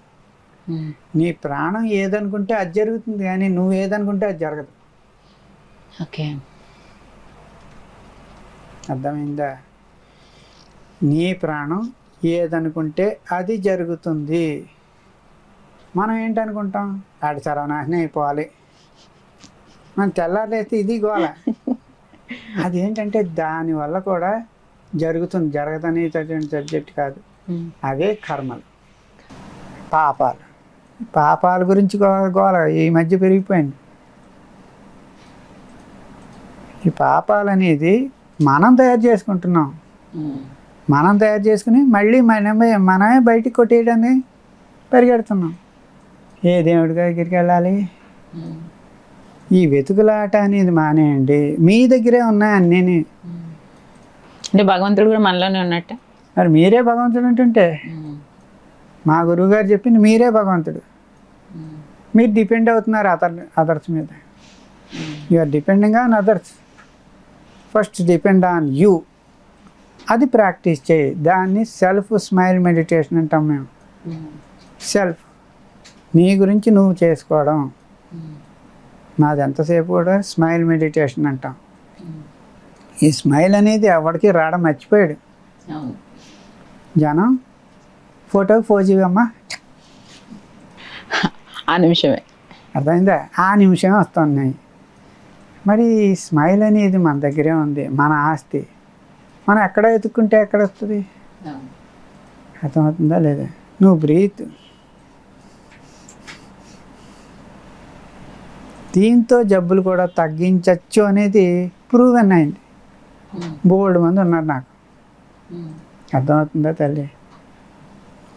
నీ ప్రాణం ఏదనుకుంటే అది జరుగుతుంది, కానీ నువ్వు ఏదనుకుంటే అది జరగదు. ఓకే, అర్థమైందా? నీ ప్రాణం ఏదనుకుంటే అది జరుగుతుంది. మనం ఏంటనుకుంటాం? ఆడి సర్వనాశనం అయిపోవాలి, మనం తెల్లారులేస్తే ఇది గోల. అదేంటంటే దానివల్ల కూడా జరుగుతుంది. జరగదని సబ్జెక్ట్ కాదు, అవే కర్మలు, పాపాలు. పాపాల గురించి గోల ఈ మధ్య పెరిగిపోయింది. ఈ పాపాలు అనేది మనం తయారు చేసుకుంటున్నాం. మనం తయారు చేసుకుని మళ్ళీ మనమే బయటికి కొట్టేయడాన్ని పరిగెడుతున్నాం. ఏ దేవుడి దగ్గరికి వెళ్ళాలి? ఈ వెతుకులాట అనేది మానేయండి. మీ దగ్గరే ఉన్నాయి అన్నీ. అంటే భగవంతుడు కూడా మనలోనే ఉన్నట్టే. మరి మీరే భగవంతుడు అంటుంటే, మా గురువుగారు చెప్పింది మీరే భగవంతుడు. మీరు డిపెండ్ అవుతున్నారు అదర్స్ మీద. You are depending on others. First depend on you. అది ప్రాక్టీస్ చేయి. దాన్ని సెల్ఫ్ స్మైల్ మెడిటేషన్ అంటాం మేము. సెల్ఫ్, నీ గురించి నువ్వు చేసుకోవడం. నాది ఎంతసేపు కూడా స్మైల్ మెడిటేషన్ అంటాం. ఈ స్మైల్ అనేది ఎవరికి రావడం మర్చిపోయాడు జనం. ఫోటోకి ఫోజీవమ్మా ఆ నిమిషమే, అర్థమైందా? ఆ నిమిషమే వస్తున్నాయి. మరి స్మైల్ అనేది మన దగ్గరే ఉంది, మన ఆస్తి. మనం ఎక్కడ వెతుక్కుంటే ఎక్కడ వస్తుంది? అర్థమవుతుందా లేదా? నువ్వు బ్రీత్. దీంతో జబ్బులు కూడా తగ్గించవచ్చు అనేది ప్రూవెన్ అయింది. బోల్డ్ మంది ఉన్నారు నాకు. అర్థమవుతుందా తల్లి?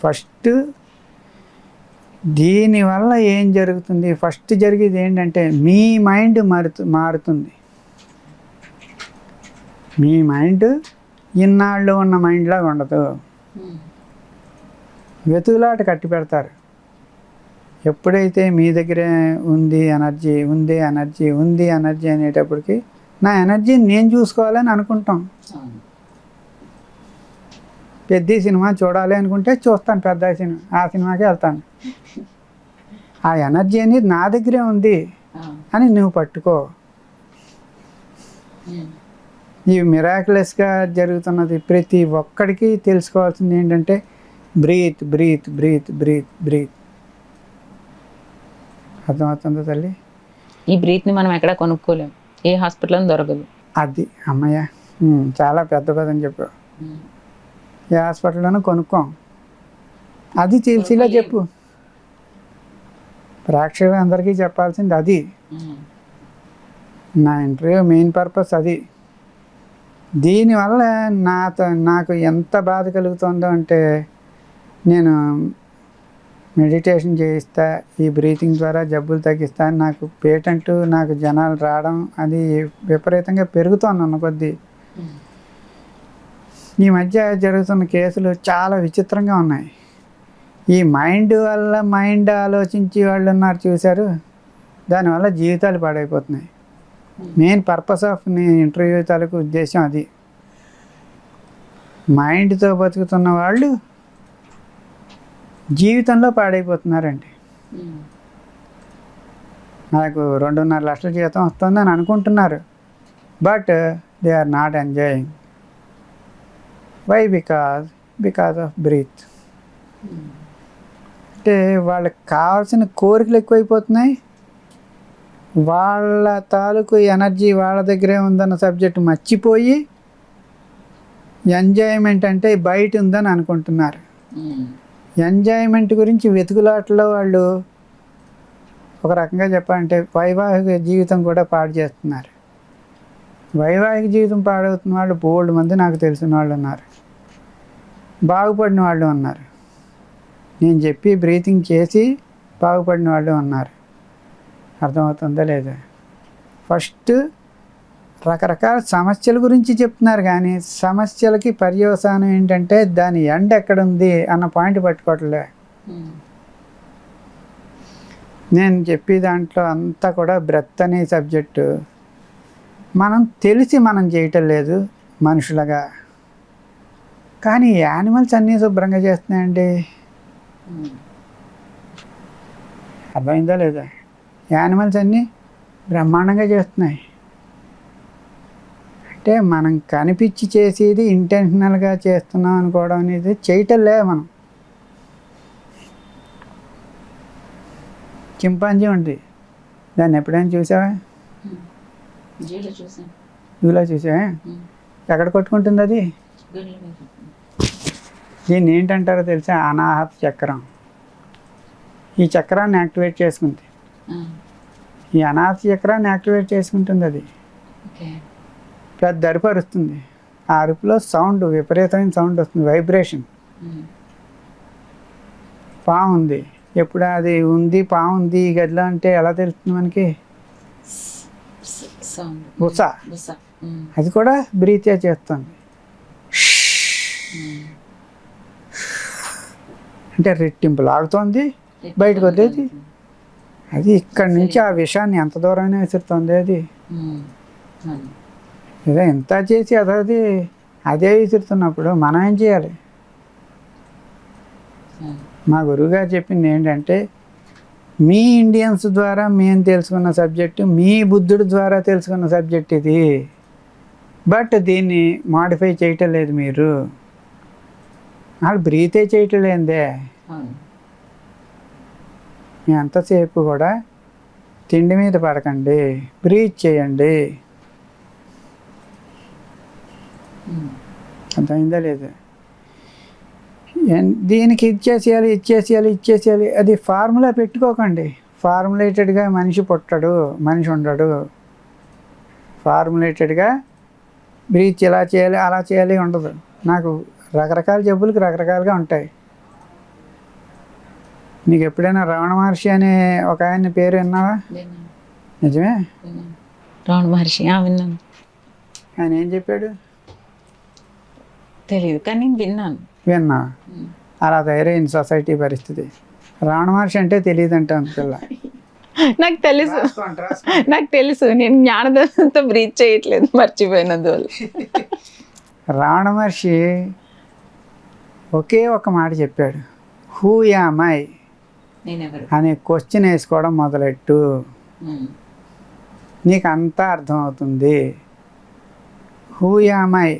ఫస్ట్ దీనివల్ల ఏం జరుగుతుంది? ఫస్ట్ జరిగేది ఏంటంటే మీ మైండ్ మారుతుంది. మీ మైండ్ ఇన్నాళ్ళు ఉన్న మైండ్లాగా ఉండదు. వెతుకులాట కట్టి పెడతారు. ఎప్పుడైతే మీ దగ్గరే ఉంది ఎనర్జీ అనేటప్పటికి నా ఎనర్జీని నేను చూసుకోవాలని అనుకుంటాం. పెద్ద సినిమా చూడాలి అనుకుంటే చూస్తాను, పెద్ద సినిమా, ఆ సినిమాకి వెళ్తాను. ఆ ఎనర్జీ అనేది నా దగ్గరే ఉంది అని నువ్వు పట్టుకో. ఈ మిరాక్యులస్గా జరుగుతున్నది ప్రతి ఒక్కడికి తెలుసుకోవాల్సింది ఏంటంటే breath breath breath breath breath. అర్థమవుతుందా తల్లి? ఈ బ్రీత్ని మనం ఎక్కడ కొనుక్కోలేం, ఏ హాస్పిటల్లో దొరకదు. అది అమ్మయ్య చాలా పెద్ద పదని చెప్పు. ఏ హాస్పిటల్లోనూ కొనుక్కోం. అది తెలిసిలా చెప్పు. ప్రేక్షకులు అందరికీ చెప్పాల్సింది అది. నా ఇంటర్వ్యూ మెయిన్ పర్పస్ అది. దీనివల్ల నాకు ఎంత బాధ కలుగుతుందో అంటే, నేను మెడిటేషన్ చేయిస్తా, ఈ బ్రీతింగ్ ద్వారా జబ్బులు తగ్గిస్తా, నాకు పేటెంట్, నాకు జనాలు రావడం అది విపరీతంగా పెరుగుతోందన్న కొద్దీ. ఈ మధ్య జరుగుతున్న కేసులు చాలా విచిత్రంగా ఉన్నాయి. ఈ మైండ్ ఆలోచించి వాళ్ళు ఉన్నారు చూశారు, దానివల్ల జీవితాలు పాడైపోతున్నాయి. మెయిన్ పర్పస్ ఆఫ్ నేను ఇంటర్వ్యూ తాలూకు ఉద్దేశం అది. మైండ్తో బతుకుతున్న వాళ్ళు జీవితంలో పాడైపోతున్నారండి. నాకు 2.5 లక్షల జీతం వస్తుందని అనుకుంటున్నారు, but they are not enjoying. Why? Because of breath. అంటే వాళ్ళకి కావాల్సిన కోరికలు ఎక్కువైపోతున్నాయి. వాళ్ళ తాలూకు ఎనర్జీ వాళ్ళ దగ్గరే ఉందన్న సబ్జెక్ట్ మర్చిపోయి ఎంజాయ్మెంట్ అంటే బయట ఉందని అనుకుంటున్నారు. ఎంజాయ్మెంట్ గురించి వెతుకులాటలో వాళ్ళు ఒక రకంగా చెప్పాలంటే వైవాహిక జీవితం కూడా పాడు చేస్తున్నారు. వైవాహిక జీవితం పాడవుతున్న వాళ్ళు బోల్డ్ మంది నాకు తెలిసిన వాళ్ళు ఉన్నారు, బాగుపడిన వాళ్ళు ఉన్నారు. నేను చెప్పి బ్రీతింగ్ చేసి బాగుపడిన వాళ్ళు ఉన్నారు. అర్థమవుతుందా లేదా? ఫస్ట్ రకరకాల సమస్యల గురించి చెప్తున్నారు, కానీ సమస్యలకి పర్యవసానం ఏంటంటే దాని ఎండ్ ఎక్కడుంది అన్న పాయింట్ పట్టుకోవట్లే. నేను చెప్పే దాంట్లో అంతా కూడా బ్రెత్ అనే సబ్జెక్టు మనం తెలిసి మనం చేయటం లేదు మనుషులుగా, కానీ యానిమల్స్ అన్నీ శుభ్రంగా చేస్తున్నాయండి. అర్థమైందా లేదా? యానిమల్స్ అన్నీ బ్రహ్మాండంగా చేస్తున్నాయి. అంటే మనం కనిపించి చేసేది ఇంటెన్షనల్గా చేస్తున్నాం అనుకోవడం అనేది చేయటం లేదు మనం. చింపాంజీ ఉంది, దాన్ని ఎప్పుడైనా చూసావా? జూలో చూసావా? ఎక్కడ కొట్టుకుంటుంది అది? దీన్ని ఏంటంటారో తెలుసా? అనాహత చక్రం. ఈ చక్రాన్ని యాక్టివేట్ చేసుకుంది. ఈ అనాహత చక్రాన్ని యాక్టివేట్ చేసుకుంటుంది. అది పెద్ద అరుపు అరుస్తుంది. ఆ అరుపులో సౌండ్, విపరీతమైన సౌండ్ వస్తుంది, వైబ్రేషన్. పాము ఉంది, ఎప్పుడు అది ఉంది పాము ఉంది ఈ గదిలో అంటే ఎలా తెలుస్తుంది మనకి? బుస. అది కూడా బ్రీతే చేస్తుంది. అంటే రెట్టింపు లాగుతోంది, బయటకు వదిలేది. అది ఇక్కడి నుంచి ఆ విషయాన్ని ఎంత దూరమైనా విసురుతుంది. అది ఏదో ఎంత చేసి అదే విసురుతున్నప్పుడు మనం ఏం చేయాలి? మా గురువుగారు చెప్పింది ఏంటంటే, మీ ఇండియన్స్ ద్వారా మేము తెలుసుకున్న సబ్జెక్టు, మీ బుద్ధుడి ద్వారా తెలుసుకున్న సబ్జెక్ట్ ఇది, బట్ దీన్ని మాడిఫై చేయటం లేదు మీరు. వాళ్ళు బ్రీతే చేయటం లేదే. మీ అంతసేపు కూడా తిండి మీద పడకండి, బ్రీత్ చేయండి. అర్థమైందా లేదా? దీనికి ఇచ్చేసేయాలి. అది ఫార్ములా పెట్టుకోకండి. ఫార్ములేటెడ్గా మనిషి పుట్టడు, మనిషి ఉండడు. ఫార్ములేటెడ్గా బ్రీత్ ఇలా చేయాలి అలా చేయాలి ఉండదు. నాకు రకరకాల జబ్బులకు రకరకాలుగా ఉంటాయి. నీకు ఎప్పుడైనా రమణ మహర్షి అనే ఒక ఆయన పేరు విన్నావా? నిజమే, రమణ మహర్షి విన్నాను. ఆయన ఏం చెప్పాడు తెలియదు, కానీ విన్నాను. విన్నా? అలా తయారైంది సొసైటీ పరిస్థితి. రమణ మహర్షి అంటే తెలియదు అంటాను పిల్ల. నాకు తెలుసు, నేను జ్ఞానదంతో బ్రీత్ చేయట్లేదు, మర్చిపోయినందువల్ల. రమణ మహర్షి ఒకే ఒక మాట చెప్పాడు, హూ యామ్ ఐ అనే క్వశ్చన్ వేసుకోవడం మొదలెట్టు, నీకు అంతా అర్థమవుతుంది. హూ యామ్ ఐ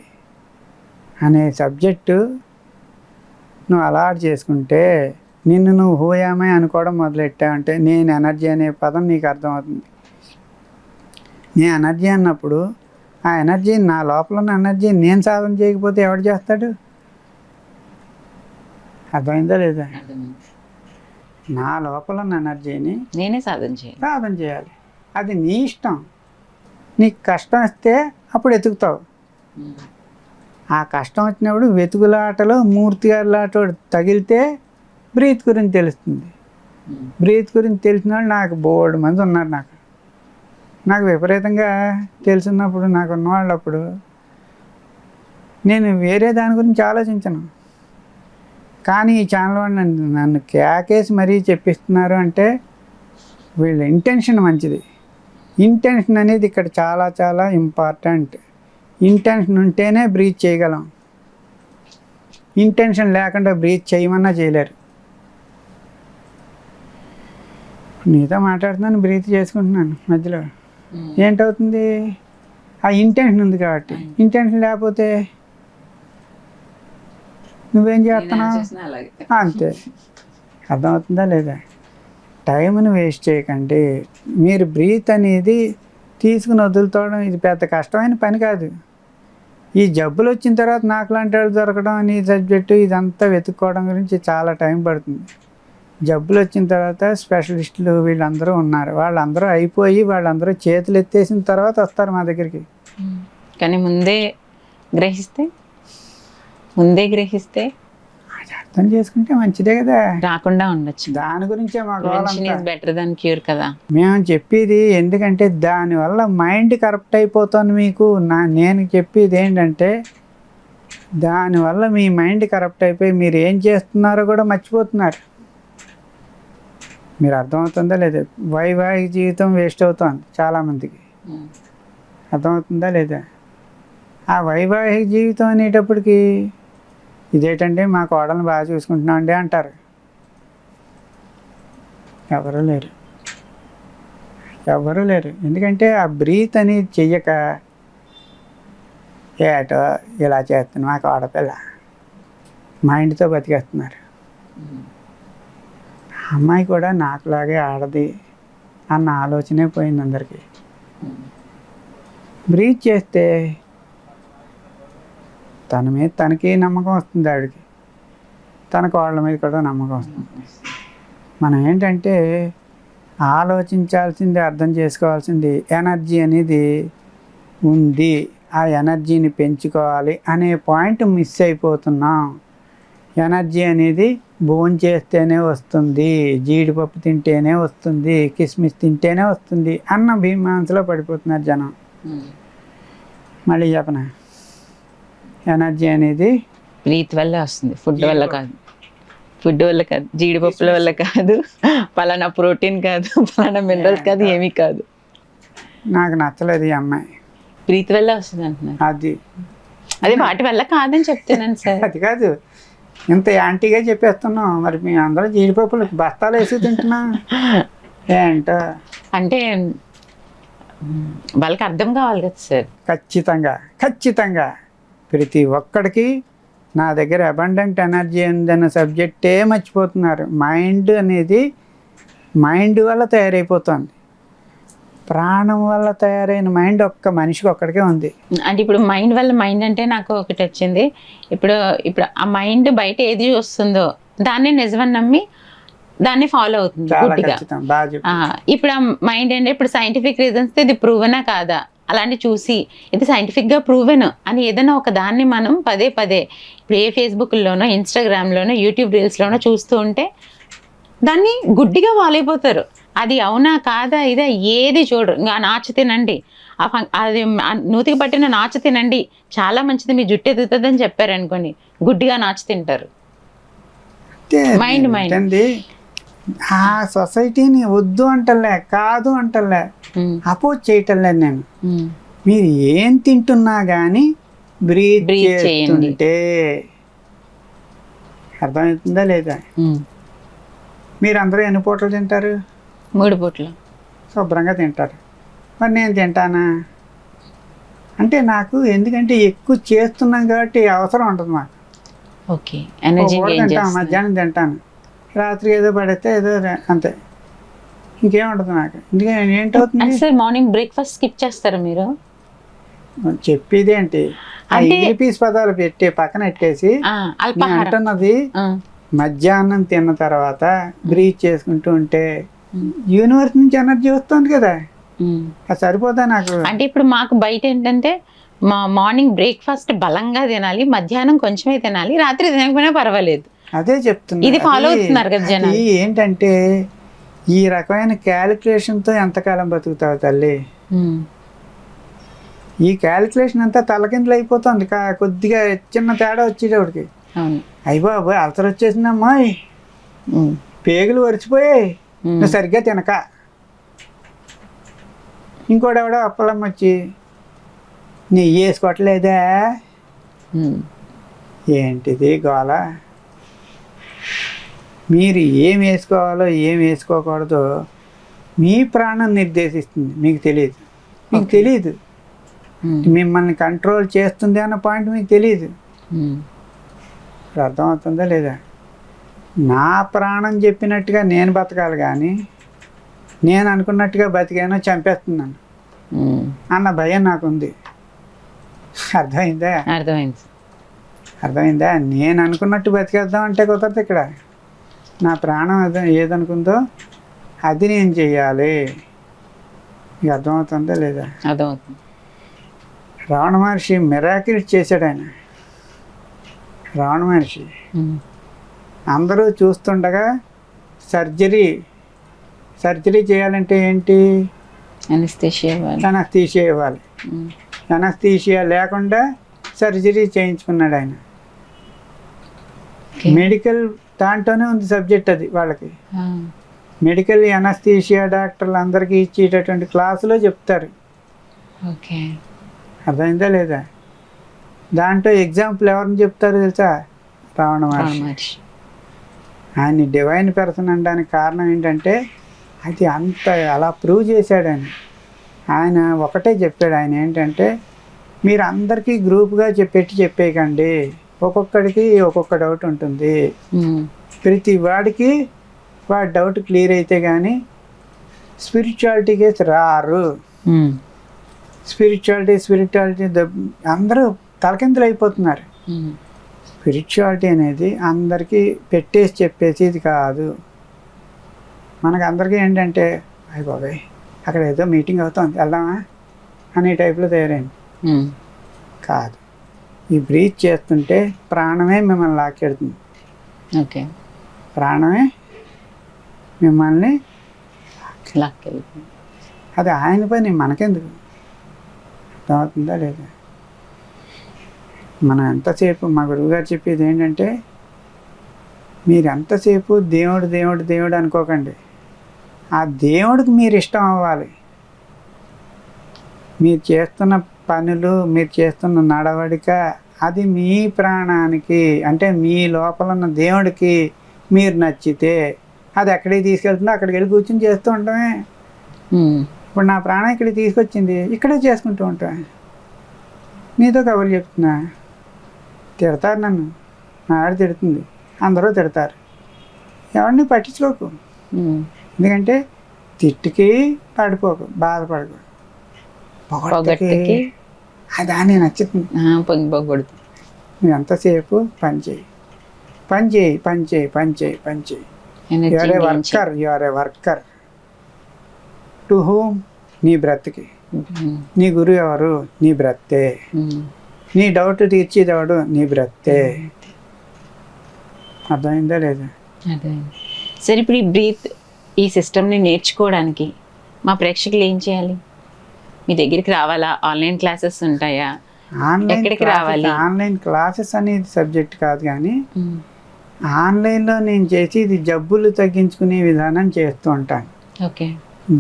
అనే సబ్జెక్టు నువ్వు అలవాటు చేసుకుంటే, నిన్ను నువ్వు హూ యామ్ ఐ అనుకోవడం మొదలెట్టావంటే, నేను ఎనర్జీ అనే పదం నీకు అర్థమవుతుంది. నేను ఎనర్జీ అన్నప్పుడు ఆ ఎనర్జీ, నా లోపల ఉన్న ఎనర్జీ నేను సాధన చేయకపోతే ఎవడు చేస్తాడు? అర్థమైందా లేదా? నా లోపల ఉన్న ఎనర్జీని నేనే సాధన చేయాలి. సాధన చేయాలి. అది నీ ఇష్టం. నీకు కష్టం వస్తే అప్పుడు వెతుకుతావు. ఆ కష్టం వచ్చినప్పుడు వెతుకులాటలో మూర్తి గారిలాట తగిలితే బ్రీత్ గురించి తెలుస్తుంది. బ్రీత్ గురించి తెలిసిన వాళ్ళు నాకు బోర్డు మంది ఉన్నారు. నాకు విపరీతంగా తెలుసున్నప్పుడు, నాకు ఉన్నవాళ్ళు అప్పుడు నేను వేరే దాని గురించి ఆలోచించను. కానీ ఈ ఛానల్ వాళ్ళు నన్ను కేకేసి మరీ చెప్పిస్తున్నారు అంటే వీళ్ళ ఇంటెన్షన్ మంచిది. ఇంటెన్షన్ అనేది ఇక్కడ చాలా చాలా ఇంపార్టెంట్. ఇంటెన్షన్ ఉంటేనే బ్రీత్ చేయగలం. ఇంటెన్షన్ లేకుండా బ్రీత్ చేయమన్నా చేయలేరు. నీతో మాట్లాడుతున్నాను, బ్రీత్ చేసుకుంటున్నాను, మధ్యలో ఏంటవుతుంది? ఆ ఇంటెన్షన్ ఉంది కాబట్టి. ఇంటెన్షన్ లేకపోతే నువ్వేం చేస్తున్నావు? అంతే. అర్థమవుతుందా లేదా? టైంని వేస్ట్ చేయకండి. మీరు బ్రీత్ అనేది తీసుకుని వదులుకోవడం ఇది పెద్ద కష్టమైన పని కాదు. ఈ జబ్బులు వచ్చిన తర్వాత నాకు లాంటి వాళ్ళు దొరకడం అని సబ్జెక్టు ఇదంతా వెతుక్కోవడం గురించి చాలా టైం పడుతుంది. జబ్బులు వచ్చిన తర్వాత స్పెషలిస్టులు వీళ్ళందరూ ఉన్నారు. వాళ్ళందరూ అయిపోయి వాళ్ళందరూ చేతులు ఎత్తేసిన తర్వాత వస్తారు మా దగ్గరికి. కానీ ముందే గ్రహిస్తే అది అర్థం చేసుకుంటే మంచిదే కదా, రాకుండా ఉండొచ్చు. దాని గురించే మాకు బెటర్ దాన్ క్యూర్ కదా మేము చెప్పేది. ఎందుకంటే దానివల్ల మైండ్ కరప్ట్ అయిపోతుంది మీకు. నేను చెప్పేది ఏంటంటే దానివల్ల మీ మైండ్ కరప్ట్ అయిపోయి మీరు ఏం చేస్తున్నారో కూడా మర్చిపోతున్నారు. మీరు అర్థమవుతుందా లేదా? వైవాహిక జీవితం వేస్ట్ అవుతుంది చాలామందికి. అర్థమవుతుందా లేదా? ఆ వైవాహిక జీవితం అనేటప్పటికి ఇదేంటంటే మా కోడలను బాగా చూసుకుంటున్నాం అండి అంటారు. ఎవరూ లేరు. ఎందుకంటే ఆ బ్రీత్ అనేది చెయ్యక ఏటో ఇలా చేస్తున్నాం. మాకు ఆడపిల్ల మైండ్తో బతికేస్తున్నారు. అమ్మాయి కూడా నాకులాగే ఆడది అన్న ఆలోచనే పోయింది అందరికీ. బ్రీత్ చేస్తే తన మీద తనకి నమ్మకం వస్తుంది, ఆవిడకి తన కోళ్ళ మీద కూడా నమ్మకం వస్తుంది. మనం ఏంటంటే ఆలోచించాల్సింది, అర్థం చేసుకోవాల్సింది ఎనర్జీ అనేది ఉంది, ఆ ఎనర్జీని పెంచుకోవాలి అనే పాయింట్ మిస్ అయిపోతున్నాం. ఎనర్జీ అనేది భోజనం చేస్తేనే వస్తుంది, జీడిపప్పు తింటేనే వస్తుంది, కిస్మిస్ తింటేనే వస్తుంది అన్న భీమాంసలో పడిపోతున్నారు జనం. మళ్ళీ చెప్పనా, ఎనర్జీ అనేది బ్రీత్ వల్ల వస్తుంది, ఫుడ్ వల్ల కాదు. జీడిపప్పుల వల్ల కాదు, పలానా ప్రోటీన్ కాదు, పలానా మినరల్స్ కాదు, ఏమీ కాదు. నాకు నచ్చలేదు ఈ అమ్మాయి. బ్రీత్ వల్ల వస్తుంది అంటున్నారు. అది వాటి వల్ల కాదని చెప్తున్నాను సార్. అది కాదు, ఇంత యాంటీగా చెప్పేస్తున్నాం. మరి మీ అందరూ జీడిపప్పులు బస్తాలు వేసి తింటున్నా ఏంటో అంటే వాళ్ళకి అర్థం కావాలి కదా సార్. ఖచ్చితంగా ప్రతి ఒక్కడికి నా దగ్గర అబండెంట్ ఎనర్జీ ఉందన్న సబ్జెక్టే మర్చిపోతున్నారు. మైండ్ అనేది మైండ్ వల్ల తయారైపోతుంది. ప్రాణం వల్ల తయారైన మైండ్ ఒక్క మనిషికి ఒక్కడికే ఉంది. అంటే ఇప్పుడు మైండ్ వల్ల మైండ్ అంటే నాకు ఒకటి వచ్చింది. ఇప్పుడు ఆ మైండ్ బయట ఏది వస్తుందో దాన్ని నిజమని నమ్మి దాన్ని ఫాలో అవుతుంది గుడ్డిగా. ఇప్పుడు ఆ మైండ్ అంటే ఇప్పుడు సైంటిఫిక్ రీజన్స్ ఇది ప్రూవెనా కాదా అలాంటి చూసి ఇది సైంటిఫిక్గా ప్రూవెన్ అని ఏదైనా ఒక దాన్ని మనం పదే ఇప్పుడు ఏ ఫేస్బుక్లోనో, ఇన్స్టాగ్రామ్లోనో, యూట్యూబ్ రీల్స్లోనో చూస్తూ ఉంటే దాన్ని గుడ్డిగా ఫాలో అయిపోతారు. అది అవునా కాదా ఇదే ఏది చూడరు. ఇంకా నాచు తినండి, అది నూతికి పట్టిన నాచు తినండి, చాలా మంచిది, మీ జుట్టు ఎదుగుతుంది అని చెప్పారనుకోండి, గుడ్డిగా నాచు తింటారు. మైండ్ ఆ సొసైటీని వద్దు అంటలే, కాదు అంటలే, అపోజ్ చేయటంలేదు నేను. మీరు ఏం తింటున్నా కానీ బ్రీత్ చేస్తుంటే అర్థమవుతుందా లేదా? మీరు అందరూ ఎన్ని పూటలు తింటారు? 3 పూటలు శుభ్రంగా తింటారు. మరి నేను తింటానా అంటే నాకు ఎందుకంటే ఎక్కువ చేస్తున్నాం కాబట్టి అవసరం ఉంటుంది మాకు. ఓకే, ఎనర్జీ తింటాను, మధ్యాహ్నం తింటాను, రాత్రి ఏదో పడితే ఏదో అంతే, ఇంకేముంటుంది నాకు. ఎందుకంటే ఏంటవుతుంది సార్ మార్నింగ్ బ్రేక్ఫాస్ట్ స్కిప్ చేస్తారా మీరు? చెప్పేదేంటి ఆ అంటే- ఇంగ్లీష్ పదాలు పెట్టి పక్కన పెట్టేసి నేను అల్పాహారం. అంటున్నది ఆ, మధ్యాహ్నం తిన్న తర్వాత బ్రీత్ చేసుకుంటూ ఉంటే యూనివర్స్ నుంచి ఎనర్జీ వస్తుంది కదా, ఉమ్. అది సరిపోతా నాకు. అంటే ఇప్పుడు మాకు బయట ఏంటంటే మార్నింగ్ బ్రేక్ఫాస్ట్ బలంగా తినాలి, మధ్యాహ్నం కొంచెమే తినాలి, రాత్రి తినకపోయినా పర్వాలేదు. అదే చెప్తున్నా. ఇది follow అది- అవుతున్నారు కదా జనాలు. అది ఏంటంటే ఈ రకమైన క్యాలిక్యులేషన్తో ఎంతకాలం బతుకుతావు తల్లి? ఉమ్, ఈ క్యాలిక్యులేషన్ అంతా తలకిందులు అయిపోతుంది కొద్దిగా చిన్న తేడా వచ్చేటప్పటికి. అవును. అయ్యి బాబోయ్ అల్సర్ వచ్చేసిందమ్మా, ఉమ్, పేగులు వరిచిపోయాయి, ఉమ్, నువ్వు సరిగ్గా తినక. ఇంకోడెవడో అప్పలమ్మ వచ్చి నెయ్యి వేసుకోవట్లేదా, ఉమ్, ఏంటిది గోల? మీరు ఏం వేసుకోవాలో ఏం వేసుకోకూడదో మీ ప్రాణం నిర్దేశిస్తుంది, మీకు తెలియదు. మీకు తెలియదు ఉమ్, మిమ్మల్ని కంట్రోల్ చేస్తుంది అన్న పాయింట్ మీకు తెలియదు. ఉమ్, ఇప్పుడు అర్థమవుతుందా లేదా? నా ప్రాణం చెప్పినట్టుగా నేను బతకాలి కానీ నేను అనుకున్నట్టుగా బతికానో చంపేస్తున్నాను ఉమ్. అన్న భయం నాకుంది. అర్థమైందా? అర్థమైంది. అర్థమైందా? నేను అనుకున్నట్టు బతికేద్దాం అంటే కుదరదు. ఇక్కడ నా ప్రాణం ఏదనుకుందో అది నేను చెయ్యాలి. మీకు అర్థమవుతుందా లేదా? అర్థమవుతుంది. రావణ మహర్షి మిరాకిల్స్ చేశాడు. ఆయన రావణ మహర్షి ఉమ్, అందరూ చూస్తుండగా సర్జరీ చేయాలంటే ఏంటి? అనస్థీషియా ఇవ్వాలి. అనస్థీషియా ఇవ్వాలి. ఉమ్, అనస్థీషియా లేకుండా సర్జరీ చేయించుకున్నాడు ఆయన. ఓకే. మెడికల్ దాంట్లోనే ఉంది సబ్జెక్ట్ అది వాళ్ళకి. ఆ, మెడికల్ అనస్థీషియా డాక్టర్లు అందరికీ ఇచ్చేటటువంటి క్లాసులో చెప్తారు. ఓకే. అర్థమైందా లేదా? దాంట్లో ఎగ్జాంపుల్ ఎవరిని చెప్తారు తెలుసా? రావణ మహర్షి. మహర్షి. ఆయన్ని డివైన్ పర్సన్ అనడానికి కారణం ఏంటంటే అది అంత అలా ప్రూవ్ చేశాడు ఆయన. ఆయన ఒకటే చెప్పాడు. ఆయన ఏంటంటే మీరు అందరికీ గ్రూప్గా చెప్పేయకండి, ఒక్కొక్కడికి ఒక్కొక్క డౌట్ ఉంటుంది. ఉమ్, ప్రతి వాడికి వాడి డౌట్ క్లియర్ అయితే కానీ స్పిరిచువాలిటీకి రారు. ఉమ్, స్పిరిచువాలిటీ అందరూ తలకిందులు అయిపోతున్నారు. ఉమ్, స్పిరిచువాలిటీ అనేది అందరికీ పెట్టేసి చెప్పేసి ఇది కాదు. మనకు అందరికీ ఏంటంటే అయ్య బాబాయ్ అక్కడ ఏదో మీటింగ్ అవుతుంది వెళ్దామా అనే టైప్లో తయారైంది. ఉమ్, కాదు. ఈ బ్రీత్ చేస్తుంటే ప్రాణమే మిమ్మల్ని లాక్కెడుతుంది. ఓకే. ప్రాణమే మిమ్మల్ని, లాక్కెళ్తుంది. అది ఆయన పని, మనకెందుకు? అర్థమవుతుందా లేదా? మనం ఎంతసేపు మా గురువుగారు చెప్పేది ఏంటంటే మీరు ఎంతసేపు దేవుడు దేవుడు దేవుడు అనుకోకండి. ఆ దేవుడికి మీరు ఇష్టం అవ్వాలి. మీరు చేస్తున్న పనులు, మీరు చేస్తున్న నడవడిక అది మీ ప్రాణానికి అంటే మీ లోపల ఉన్న దేవుడికి మీరు నచ్చితే అది ఎక్కడికి తీసుకెళ్తుందో అక్కడికి వెళ్ళి కూర్చొని చేస్తూ ఉంటామే. ఉమ్, ఇప్పుడు నా ప్రాణం ఇక్కడికి తీసుకొచ్చింది, ఇక్కడే చేసుకుంటూ ఉంటాం. నీతో కబుర్లు చెప్తున్నా, తిడతారు నన్ను, నా ఆడ తిడుతుంది, అందరూ తిడతారు, ఎవరిని పట్టించుకోకు. ఉమ్, ఎందుకంటే తిట్టుకి పడిపోకు, బాధపడకు. పొగట్టుకి దాన్ని నచ్చుతుంది. పొగొడుతుంది. నువ్వు ఎంతసేపు పని చేయి, పని చేయి, పని చేయి, పని చేయి, పని చేయి. Your A worker, your A worker. To whom? నీ బ్రతికి. నీ గురువు ఎవరు? నీ బ్రతే. నీ డౌట్ తీర్చేదేవాడు? నీ బ్రతే. అర్థమైందా లేదా? అదే. సరే, ఇప్పుడు ఈ బ్రీత్ ఈ సిస్టమ్ని నేర్చుకోవడానికి మా ప్రేక్షకులు ఏం చేయాలి? మీ దగ్గరికి రావాలా? ఆన్లైన్ క్లాసెస్ ఉంటాయా? ఎక్కడికి రావాలి? ఆన్లైన్ క్లాసెస్ అనేది సబ్జెక్ట్ కాదు, కానీ ఉమ్, ఆన్లైన్లో నేను చేసి ఇది జబ్బులు తగ్గించుకునే విధానం చేస్తూ ఉంటాను. ఓకే.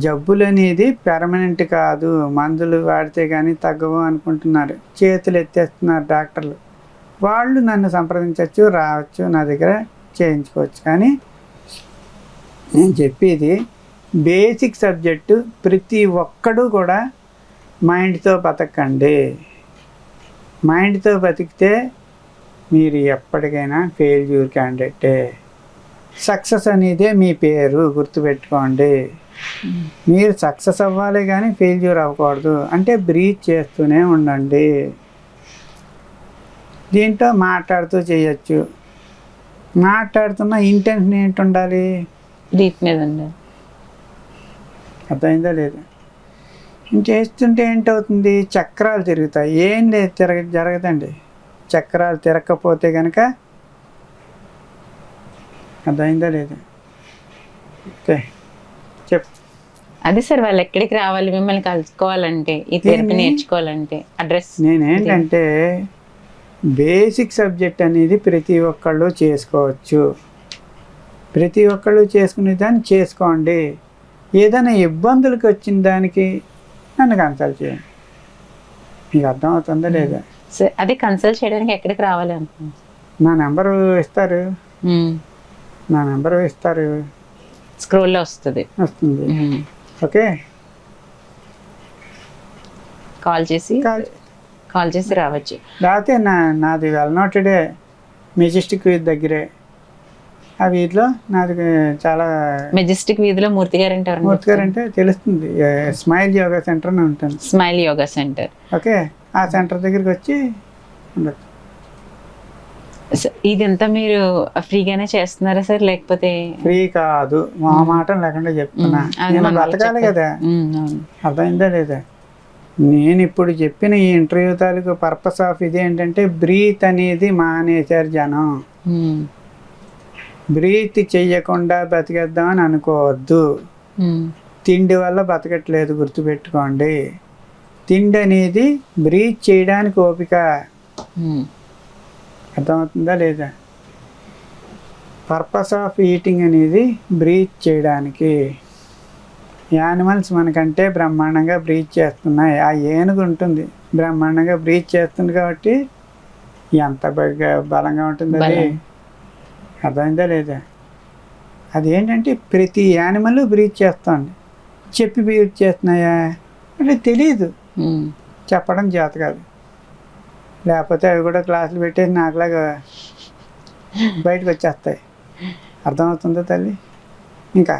జబ్బులు అనేది పెర్మనెంట్ కాదు, మందులు వాడితే కానీ తగ్గవు అనుకుంటున్నారు, చేతులు ఎత్తేస్తున్నారు డాక్టర్లు. వాళ్ళు నన్ను సంప్రదించవచ్చు, రావచ్చు, నా దగ్గర చేయించుకోవచ్చు. కానీ నేను చెప్పేది బేసిక్ సబ్జెక్టు. ప్రతి ఒక్కడు కూడా మైండ్తో బతకండి. మైండ్తో బతికితే మీరు ఎప్పటికైనా ఫెయిల్యూర్ క్యాండిడేటే. సక్సెస్ అనేదే మీ పేరు, గుర్తుపెట్టుకోండి. మీరు సక్సెస్ అవ్వాలి కానీ ఫెయిల్యూర్ అవ్వకూడదు. అంటే బ్రీత్ చేస్తూనే ఉండండి. దీంట్లో మాట్లాడుతూ చేయొచ్చు. మాట్లాడుతున్న ఇంటెన్షన్ ఏంటి ఉండాలి? బ్రీత్ మీద ఉండాలి. అర్థమైందా లేదా? చేస్తుంటే ఏంటవుతుంది? చక్రాలు తిరుగుతాయి. ఏం లేదు, జరగదండి. చక్రాలు తిరగకపోతే కనుక అర్థమైందా లేదా? ఓకే, చెప్పు. అది సార్, వాళ్ళు ఎక్కడికి రావాలి మిమ్మల్ని కలుసుకోవాలంటే, ఈ థెరపీ నేర్చుకోవాలంటే అడ్రస్? నేనేంటంటే బేసిక్ సబ్జెక్ట్ అనేది ప్రతి ఒక్కళ్ళు చేసుకోవచ్చు. ప్రతి ఒక్కళ్ళు చేసుకునే దాన్ని చేసుకోండి. ఏదైనా ఇబ్బందులకు వచ్చిన దానికి నన్ను కన్సల్ట్ చేయండి. మీకు అర్థమవుతుందా లేదా? సార్, అది కన్సల్ట్ చేయడానికి ఎక్కడికి రావాలి అనుకుంటున్నాను? నా నెంబరు ఇస్తారు. నా నెంబరు ఇస్తారు, స్క్రోల్లో వస్తుంది. ఓకే, కాల్ చేసి రావచ్చు. లేకపోతే నాది వెల్ నోటెడే, మెజెస్టిక్ వీధి దగ్గరే. ఆ వీధిలో నాది చాలా. మెజెస్టిక్ వీధిలో మూర్తి గారు అంటే తెలుస్తుంది. స్మైల్ యోగా సెంటర్ అని ఉంటుంది. Smile yoga centre. ఓకే, ఆ సెంటర్ దగ్గరికి వచ్చి ఉండొచ్చు. ఇదంతా మీరు ఫ్రీగానే చేస్తున్నారా సార్, లేకపోతే? ఫ్రీ కాదు, మా మాట లేకుండా చెప్తున్నా. నేను బతకాలి కదా, అర్థమైందా లేదా? నేను ఇప్పుడు చెప్పిన ఈ ఇంటర్వ్యూ తాలూకు పర్పస్ ఆఫ్ ఇది ఏంటంటే, బ్రీత్ అనేది మానేశారు జనం. బ్రీత్ చెయ్యకుండా బతికేద్దామని అనుకోవద్దు. తిండి వల్ల బతకట్లేదు, గుర్తుపెట్టుకోండి. తిండి అనేది బ్రీత్ చేయడానికి ఓపిక. అర్థమవుతుందా లేదా? పర్పస్ ఆఫ్ ఈటింగ్ అనేది బ్రీత్ చేయడానికి. యానిమల్స్ మనకంటే బ్రహ్మాండంగా బ్రీత్ చేస్తున్నాయి. ఆ ఏనుగు ఉంటుంది, బ్రహ్మాండంగా బ్రీత్ చేస్తుంది కాబట్టి ఎంత బలంగా ఉంటుంది అది. అర్థమైందా లేదా? అదేంటంటే ప్రతి యానిమల్ బ్రీత్ చేస్తుంది. చెప్పి బ్రీత్ చేస్తున్నాయా అంటే తెలియదు, చెప్పడం చేత కాదు. లేకపోతే అవి కూడా క్లాసులు పెట్టేసి నాకులాగా బయటకు వచ్చేస్తాయి. అర్థమవుతుందా తల్లి? ఇంకా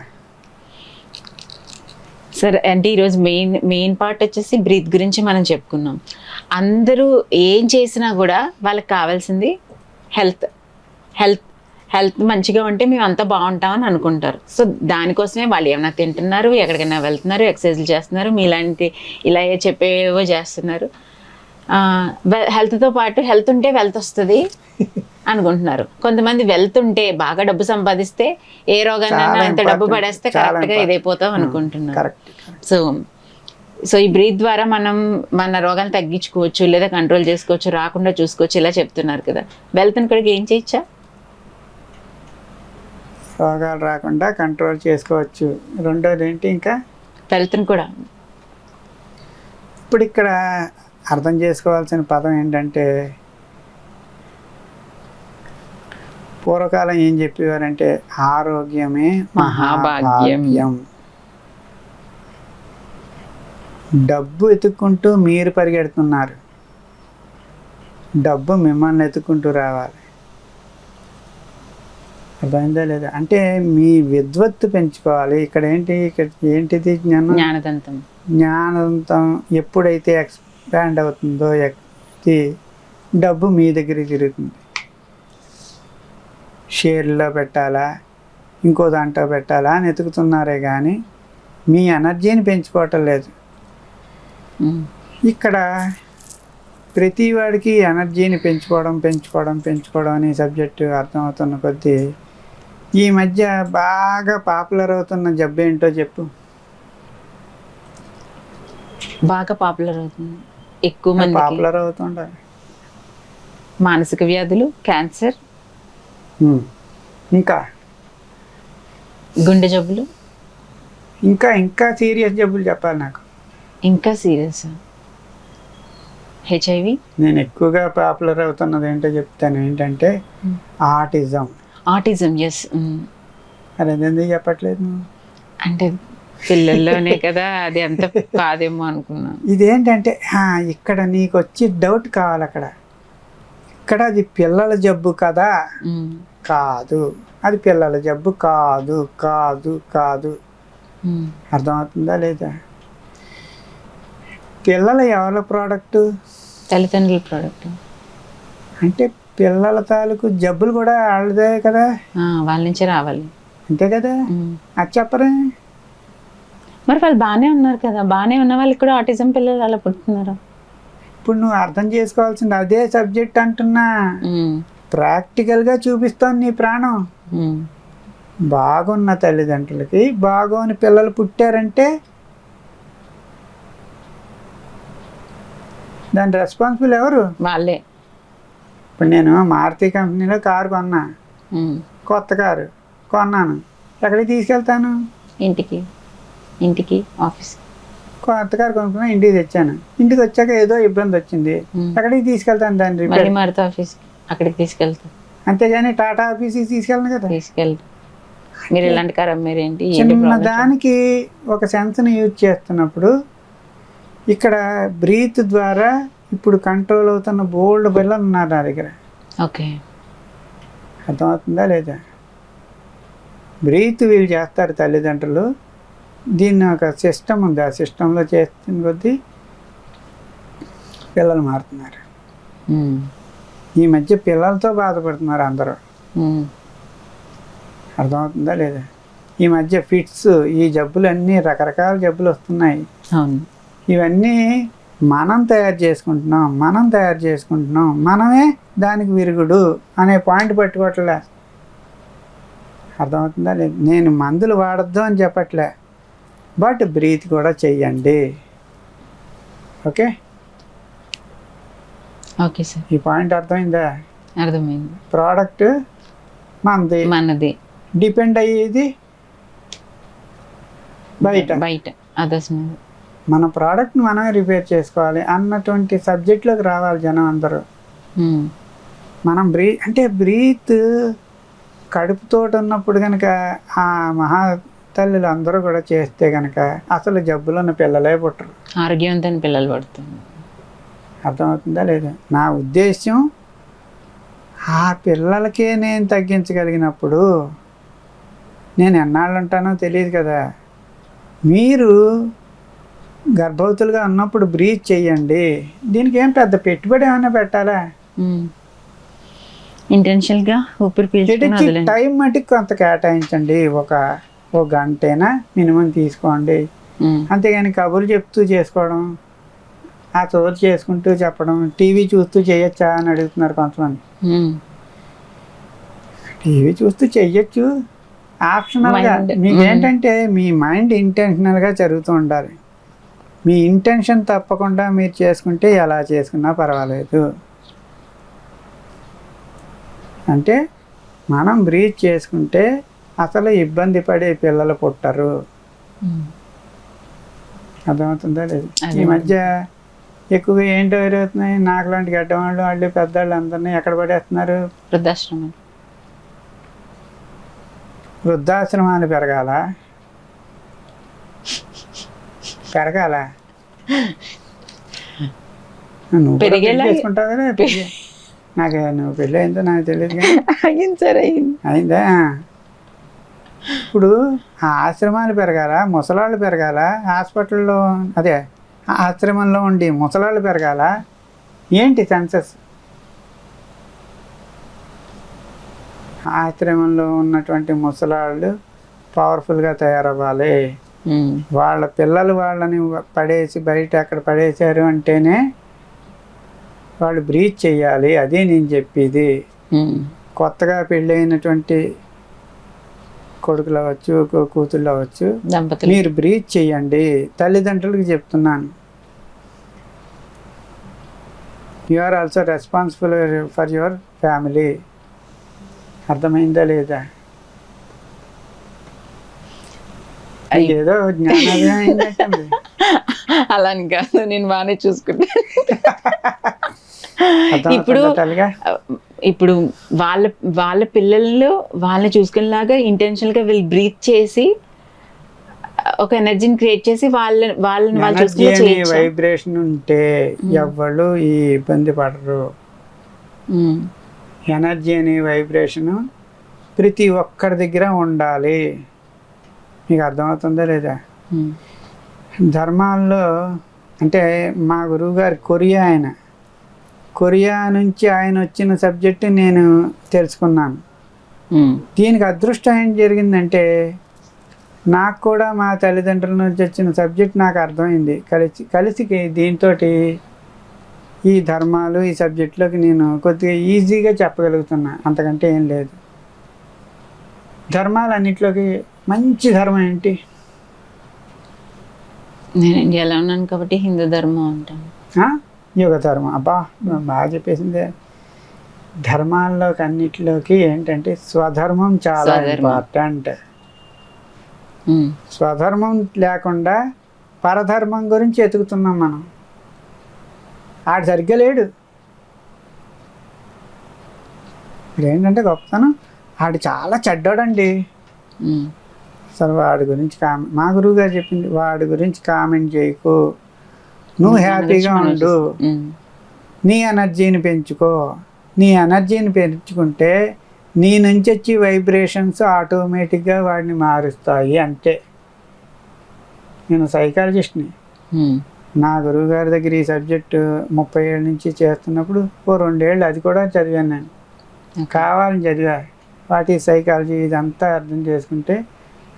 సరే, అంటే ఈరోజు మెయిన్ పార్ట్ వచ్చేసి బ్రీత్ గురించి మనం చెప్పుకున్నాం. అందరూ ఏం చేసినా కూడా వాళ్ళకి కావాల్సింది హెల్త్. మంచిగా ఉంటే మేము అంతా బాగుంటామని అనుకుంటారు. సో దానికోసమే వాళ్ళు ఏమైనా తింటున్నారు, ఎక్కడికైనా వెళ్తున్నారు, ఎక్సర్సైజ్లు చేస్తున్నారు, మీలాంటి ఇలా చెప్పేవో చేస్తున్నారు. హెల్త్తో పాటు హెల్త్ ఉంటే వెల్త్ వస్తుంది అనుకుంటున్నారు. కొంతమంది వెల్త్ ఉంటే బాగా డబ్బు సంపాదిస్తే ఏ రోగాన్ని ఎంత డబ్బు పడేస్తే కరెక్ట్గా ఇదైపోతాం అనుకుంటున్నారు. సో ఈ బ్రీత్ ద్వారా మనం మన రోగాలు తగ్గించుకోవచ్చు, లేదా కంట్రోల్ చేసుకోవచ్చు, రాకుండా చూసుకోవచ్చు, ఇలా చెప్తున్నారు కదా. వెల్త్ని కూడా ఏం చేయొచ్చా? రోగాలు రాకుండా కంట్రోల్ చేసుకోవచ్చు. రెండోది ఏంటి, ఇంకా వెల్త్ని కూడా. ఇప్పుడు ఇక్కడ అర్థం చేసుకోవాల్సిన పదం ఏంటంటే, పూర్వకాలం ఏం చెప్పేవారంటే ఆరోగ్యమే మహాభాగ్యం. డబ్బు ఎత్తుక్కుంటూ మీరు పరిగెడుతున్నారు, డబ్బు మిమ్మల్ని ఎత్తుక్కుంటూ రావాలి. అర్థమైందా లేదా? అంటే మీ విద్వత్తు పెంచుకోవాలి. ఇక్కడ ఏంటిది? జ్ఞానదంతం ఎప్పుడైతే ఎక్స్పాండ్ అవుతుందో డబ్బు మీ దగ్గరికి తిరుగుతుంది. షేర్లో పెట్టాలా, ఇంకో దాంట్లో పెట్టాలా అని ఎతుకుతున్నారే కానీ మీ ఎనర్జీని పెంచుకోవటం లేదు. ఇక్కడ ప్రతి వాడికి ఎనర్జీని పెంచుకోవడం అనే సబ్జెక్టు అర్థమవుతున్న కొద్దీ ఈ మధ్య బాగా పాపులర్ అవుతున్న జబ్బు ఏంటో చెప్పు. బాగా పాపులర్ అవుతుంది, ఎక్కువ మంది పాపులర్ అవుతుంటారు. మానసిక వ్యాధులు, క్యాన్సర్, ఇంకా గుండె జబ్బులు, ఇంకా సీరియస్ జబ్బులు చెప్పాలి నాకు. ఇంకా సీరియస్ HIV. నేను ఎక్కువగా పాపులర్ అవుతున్నది ఏంటో చెప్తాను. ఏంటంటే ఆటిజం. ఎస్. అది ఎందుకు చెప్పట్లేదు? అంటే పిల్లల్లోనే కదా, అది అంత కాదేమో అనుకున్నాను. ఇదేంటంటే ఇక్కడ నీకు వచ్చి డౌట్ కావాలి. ఇక్కడ అది పిల్లల జబ్బు కదా? కాదు, అది పిల్లల జబ్బు కాదు. అర్థమవుతుందా లేదా? పిల్లలు ఎవరి ప్రోడక్ట్? తల్లిదండ్రుల ప్రోడక్ట్. అంటే పిల్లల తాలూకు జబ్బులు కూడా వాళ్ళదే కదా, వాళ్ళ నుంచే రావాలి. అంతే కదా, అది చెప్పరే. మరి వాళ్ళు బాగానే ఉన్నారు కదా, బాగానే ఉన్న వాళ్ళకి కూడా ఆటిజం పిల్లలు అలా పుడుతున్నారు. ఇప్పుడు నువ్వు అర్థం చేసుకోవాల్సింది అదే సబ్జెక్ట్ అంటున్నా. ప్రాక్టికల్గా చూపిస్తాను నీ ప్రాణం. బాగున్న తల్లిదండ్రులకి బాగోని పిల్లలు పుట్టారంటే దాని రెస్పాన్సిబుల్ ఎవరు? వాళ్ళే. ఇప్పుడు నేను మారుతి కంపెనీలో కారు కొన్నా, కొత్త కారు కొన్నాను, ఎక్కడికి తీసుకెళ్తాను? ఇంటికి ఆఫీస్. కొత్త కారు కొనుక్కున్నా, ఇంటికి తెచ్చాను. ఇంటికి వచ్చాక ఏదో ఇబ్బంది వచ్చింది, ఎక్కడికి తీసుకెళ్తాను? దాన్ని రిపేర్ మారుతి ఆఫీస్ అక్కడికి తీసుకెళ్తాను, అంతేగాని టాటా ఆఫీస్కి తీసుకెళ్ళను కదా. మీరు ఇలాంటి కారు అమ్మేరేంటి? చిన్న దానికి ఒక సెన్స్ని యూజ్ చేస్తున్నప్పుడు ఇక్కడ బ్రీత్ ద్వారా ఇప్పుడు కంట్రోల్ అవుతున్న బోల్డ్ పిల్లలు ఉన్నారు నా దగ్గర. ఓకే, అర్థమవుతుందా లేదా? బ్రీత్ వీళ్ళు చేస్తారు తల్లిదండ్రులు, దీన్ని ఒక సిస్టమ్ ఉంది, ఆ సిస్టంలో చేస్తున్న కొద్దీ పిల్లలు మారుతున్నారు. ఈ మధ్య పిల్లలతో బాధపడుతున్నారు అందరూ. అర్థమవుతుందా లేదా? ఈ మధ్య ఫిట్స్, ఈ జబ్బులు అన్నీ రకరకాల జబ్బులు వస్తున్నాయి. ఇవన్నీ మనం తయారు చేసుకుంటున్నాం, మనమే దానికి విరుగుడు అనే పాయింట్ పట్టుకోవట్లే. అర్థమవుతుందా లేదు? నేను మందులు వాడద్దు అని చెప్పట్లే, బట్ బ్రీత్ కూడా చెయ్యండి. ఓకే సార్, ఈ పాయింట్ అర్థమైందా? అర్థమైంది. ప్రోడక్ట్ మనది, డిపెండ్ అయ్యేది బయట అదర్స్ మీద. మన ప్రోడక్ట్ని మనమే రిపేర్ చేసుకోవాలి అన్నటువంటి సబ్జెక్ట్లోకి రావాలి జనం అందరూ. మనం బ్రీత్ కడుపుతో ఉన్నప్పుడు కనుక ఆ మహా తల్లులు అందరూ కూడా చేస్తే కనుక అసలు జబ్బులు ఉన్న పిల్లలే పుట్టరు, ఆరోగ్యవంతమైన పిల్లలు పడుతుంది. అర్థమవుతుందా లేదా? నా ఉద్దేశం ఆ పిల్లలకే నేను తగ్గించగలిగినప్పుడు నేను ఎన్నాళ్ళు ఉంటానో తెలియదు కదా. మీరు గర్భవతులుగా ఉన్నప్పుడు బ్రీత్ చెయ్యండి. దీనికి ఏం పెద్ద పెట్టుబడి ఏమైనా పెట్టాలా? ఇంటెన్షనల్గా ఊపిరి పీల్చుకుని టైం మటుకు కొంత కేటాయించండి, ఒక గంటైనా మినిమం తీసుకోండి. అంతేగాని కబుర్లు చెప్తూ చేసుకోవడం, ఆ చోటు చేసుకుంటూ చెప్పడం, టీవీ చూస్తూ చేయొచ్చా అని అడుగుతున్నారు కొంతమంది. టీవీ చూస్తూ చెయ్యొచ్చు ఆప్షనల్గా. మీకేంటంటే మీ మైండ్ ఇంటెన్షనల్గా జరుగుతూ ఉండాలి. మీ ఇంటెన్షన్ తప్పకుండా మీరు చేసుకుంటే ఎలా చేసుకున్నా పర్వాలేదు. అంటే మనం బ్రీత్ చేసుకుంటే అసలు ఇబ్బంది పడే పిల్లలు పుట్టరు. అర్థమవుతుందా లేదు? ఈ మధ్య ఎక్కువగా ఏంటో జరుగుతున్నాయి, నాకు లాంటి గడ్డవాళ్ళు వాళ్ళు పెద్దవాళ్ళు అందరినీ ఎక్కడ పడేస్తున్నారు? వృద్ధాశ్రమాలు పెరగాల నువ్వు చేసుకుంటావు కదా. నాకు నువ్వు పెళ్ళి అయిందో నాకు తెలియదు కానీ అయిందా? ఇప్పుడు ఆ ఆశ్రమాలు పెరగాల, ముసలాళ్ళు పెరగాల, హాస్పిటల్లో అదే ఆశ్రమంలో ఉండి ముసలాళ్ళు పెరగాల. ఏంటి సెన్సెస్? ఆశ్రమంలో ఉన్నటువంటి ముసలాళ్ళు పవర్ఫుల్గా తయారవ్వాలి. వాళ్ళ పిల్లలు వాళ్ళని పడేసి బయట అక్కడ పడేశారు అంటేనే వాళ్ళు బ్రీత్ చెయ్యాలి. అదే నేను చెప్పేది. కొత్తగా పెళ్ళైనటువంటి కొడుకులు అవ్వచ్చు, కూతుళ్ళు అవ్వచ్చు, మీరు బ్రీత్ చెయ్యండి. తల్లిదండ్రులకు చెప్తున్నాను, you are also responsible for your family. అర్థమైందా లేదా? ఏదో జ్ఞానోదయం అయిందంటే అలా కాదు, నేను బాగానే చూసుకుంటా. ఇప్పుడు వాళ్ళ పిల్లలు వాళ్ళని చూసుకునేలాగా ఇంటెన్షనల్గా వీళ్ళు బ్రీత్ చేసి ఒక ఎనర్జీని క్రియేట్ చేసి వాళ్ళని వాళ్ళు చూసుకునే వైబ్రేషన్ ఉంటే ఎవరు ఈ ఇబ్బంది పడరు. ఎనర్జీ అనే వైబ్రేషన్ ప్రతి ఒక్కరి దగ్గర ఉండాలి. మీకు అర్థమవుతుందా లేదా? ఉమ్, ధర్మాల్లో అంటే మా గురువుగారు కొరియా నుంచి ఆయన వచ్చిన సబ్జెక్టు నేను తెలుసుకున్నాను. ఉమ్, దీనికి అదృష్టం ఏం జరిగిందంటే నాకు కూడా మా తల్లిదండ్రుల నుంచి వచ్చిన సబ్జెక్ట్ నాకు అర్థమైంది. కలిసి దీంతో ఈ ధర్మాలు ఈ సబ్జెక్టులోకి నేను కొద్దిగా ఈజీగా చెప్పగలుగుతున్నా, అంతకంటే ఏం లేదు. ధర్మాలన్నింటిలోకి మంచి ధర్మం ఏంటి? నేను ఇండియాలో ఉన్నాను కాబట్టి హిందూ ధర్మం అంటాను. యుగ ధర్మం. అబ్బా బాగా చెప్పేసిందే. ధర్మాల్లోకి అన్నిటిలోకి ఏంటంటే స్వధర్మం చాలా స్వధర్మం. ఇంపార్టెంట్. ఉమ్, స్వధర్మం లేకుండా పరధర్మం గురించి ఎతుకుతున్నాం మనం. ఆడు సరిగ్గా లేడు. ఇప్పుడు ఏంటంటే గొప్పతనం, ఆడు చాలా చెడ్డాడండి. ఉమ్, అసలు వాడి గురించి మా గురువు గారు చెప్పింది, వాడి గురించి కామెంట్ చేయకు, నువ్వు హ్యాపీగా ఉండు, ఉమ్, నీ ఎనర్జీని పెంచుకో. నీ ఎనర్జీని పెంచుకుంటే నీ నుంచి వచ్చి వైబ్రేషన్స్ ఆటోమేటిక్గా వాడిని మారుస్తాయి. అంతే. నేను సైకాలజిస్ట్ని. ఉమ్, నా గురువు గారి దగ్గర ఈ సబ్జెక్టు 30 ఏళ్ళ నుంచి చేస్తున్నప్పుడు 2 ఏళ్ళు అది కూడా చదివాను నేను. కావాలని చదివా. వాటి సైకాలజీ ఇదంతా అర్థం చేసుకుంటే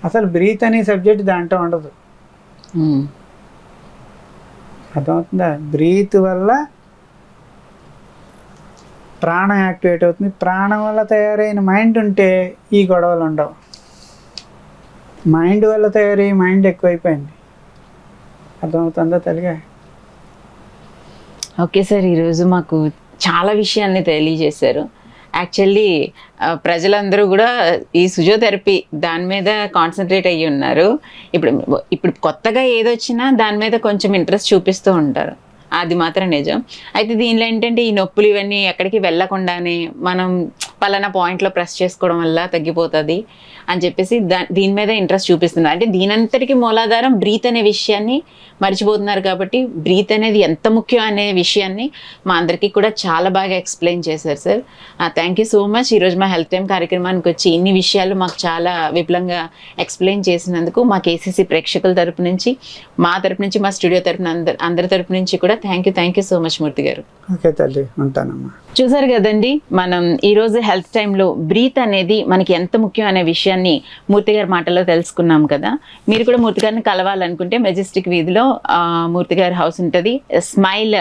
అసలు బ్రీత్ అనే సబ్జెక్ట్ దాంట్లో ఉండదు. ఉమ్, అర్థమవుతుందా? బ్రీత్ వల్ల ప్రాణం యాక్టివేట్ అవుతుంది. ప్రాణం వల్ల తయారైన మైండ్ ఉంటే ఈ గొడవలు ఉండవు. మైండ్ వల్ల తయారయ్యే మైండ్ ఎక్కువైపోయింది. అర్థమవుతుందా తల్లిగా? ఓకే సార్, ఈరోజు మాకు చాలా విషయాల్ని తెలియజేశారు. యాక్చువల్లీ ప్రజలందరూ కూడా ఈ ఫిజియోథెరపీ దాని మీద కాన్సన్ట్రేట్ అయ్యి ఉన్నారు. ఇప్పుడు కొత్తగా ఏదొచ్చినా దాని మీద కొంచెం ఇంట్రెస్ట్ చూపిస్తూ ఉంటారు, అది మాత్రం నిజం. అయితే దీనిలో ఏంటంటే ఈ నొప్పులు ఇవన్నీ ఎక్కడికి వెళ్ళకుండానే మనం పలానా పాయింట్లో ప్రెస్ చేసుకోవడం వల్ల తగ్గిపోతుంది అని చెప్పేసి దీని మీద ఇంట్రెస్ట్ చూపిస్తున్నారు. అంటే దీనంతటికి మూలాధారం బ్రీత్ అనే విషయాన్ని మర్చిపోతున్నారు. కాబట్టి బ్రీత్ అనేది ఎంత ముఖ్యం అనే విషయాన్ని మా అందరికీ కూడా చాలా బాగా ఎక్స్ప్లెయిన్ చేశారు sir. Thank you so much. ఈరోజు మా హెల్త్ టైమ్ కార్యక్రమానికి వచ్చి ఇన్ని విషయాలు మాకు చాలా విపులంగా ఎక్స్ప్లెయిన్ చేసినందుకు మా కేసీసీ ప్రేక్షకుల తరపు నుంచి, మా తరపు నుంచి, మా స్టూడియో తరపున అందరి తరపు నుంచి కూడా థ్యాంక్ యూ సో మచ్ మూర్తి గారు. ఓకే తల్లి, ఉంటానమ్మా. చూసారు కదండి, మనం ఈరోజు హెల్త్ టైంలో బ్రీత్ అనేది మనకి ఎంత ముఖ్యం అనే విషయాన్ని మూర్తి గారి మాటల్లో తెలుసుకున్నాం కదా. మీరు కూడా మూర్తి గారిని కలవాలనుకుంటే మెజెస్టిక్ వీధిలో మూర్తి గారి హౌస్ ఉంటుంది, స్మైల్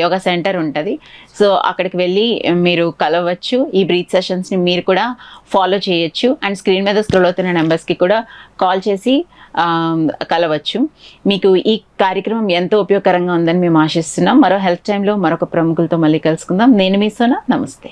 యోగా సెంటర్ ఉంటుంది. సో అక్కడికి వెళ్ళి మీరు కలవచ్చు. ఈ బ్రీత్ సెషన్స్ని మీరు కూడా ఫాలో చేయొచ్చు. అండ్ స్క్రీన్ మీద స్క్రోల్ అవుతున్న నెంబర్స్కి కూడా కాల్ చేసి కలవచ్చు. మీకు ఈ కార్యక్రమం ఎంతో ఉపయోగకరంగా ఉందని మేము ఆశిస్తున్నాం. మరో హెల్త్ టైంలో మరొక ప్రముఖులతో మళ్ళీ కలుసుకుందాం. నేను మీ సోనా, నమస్తే.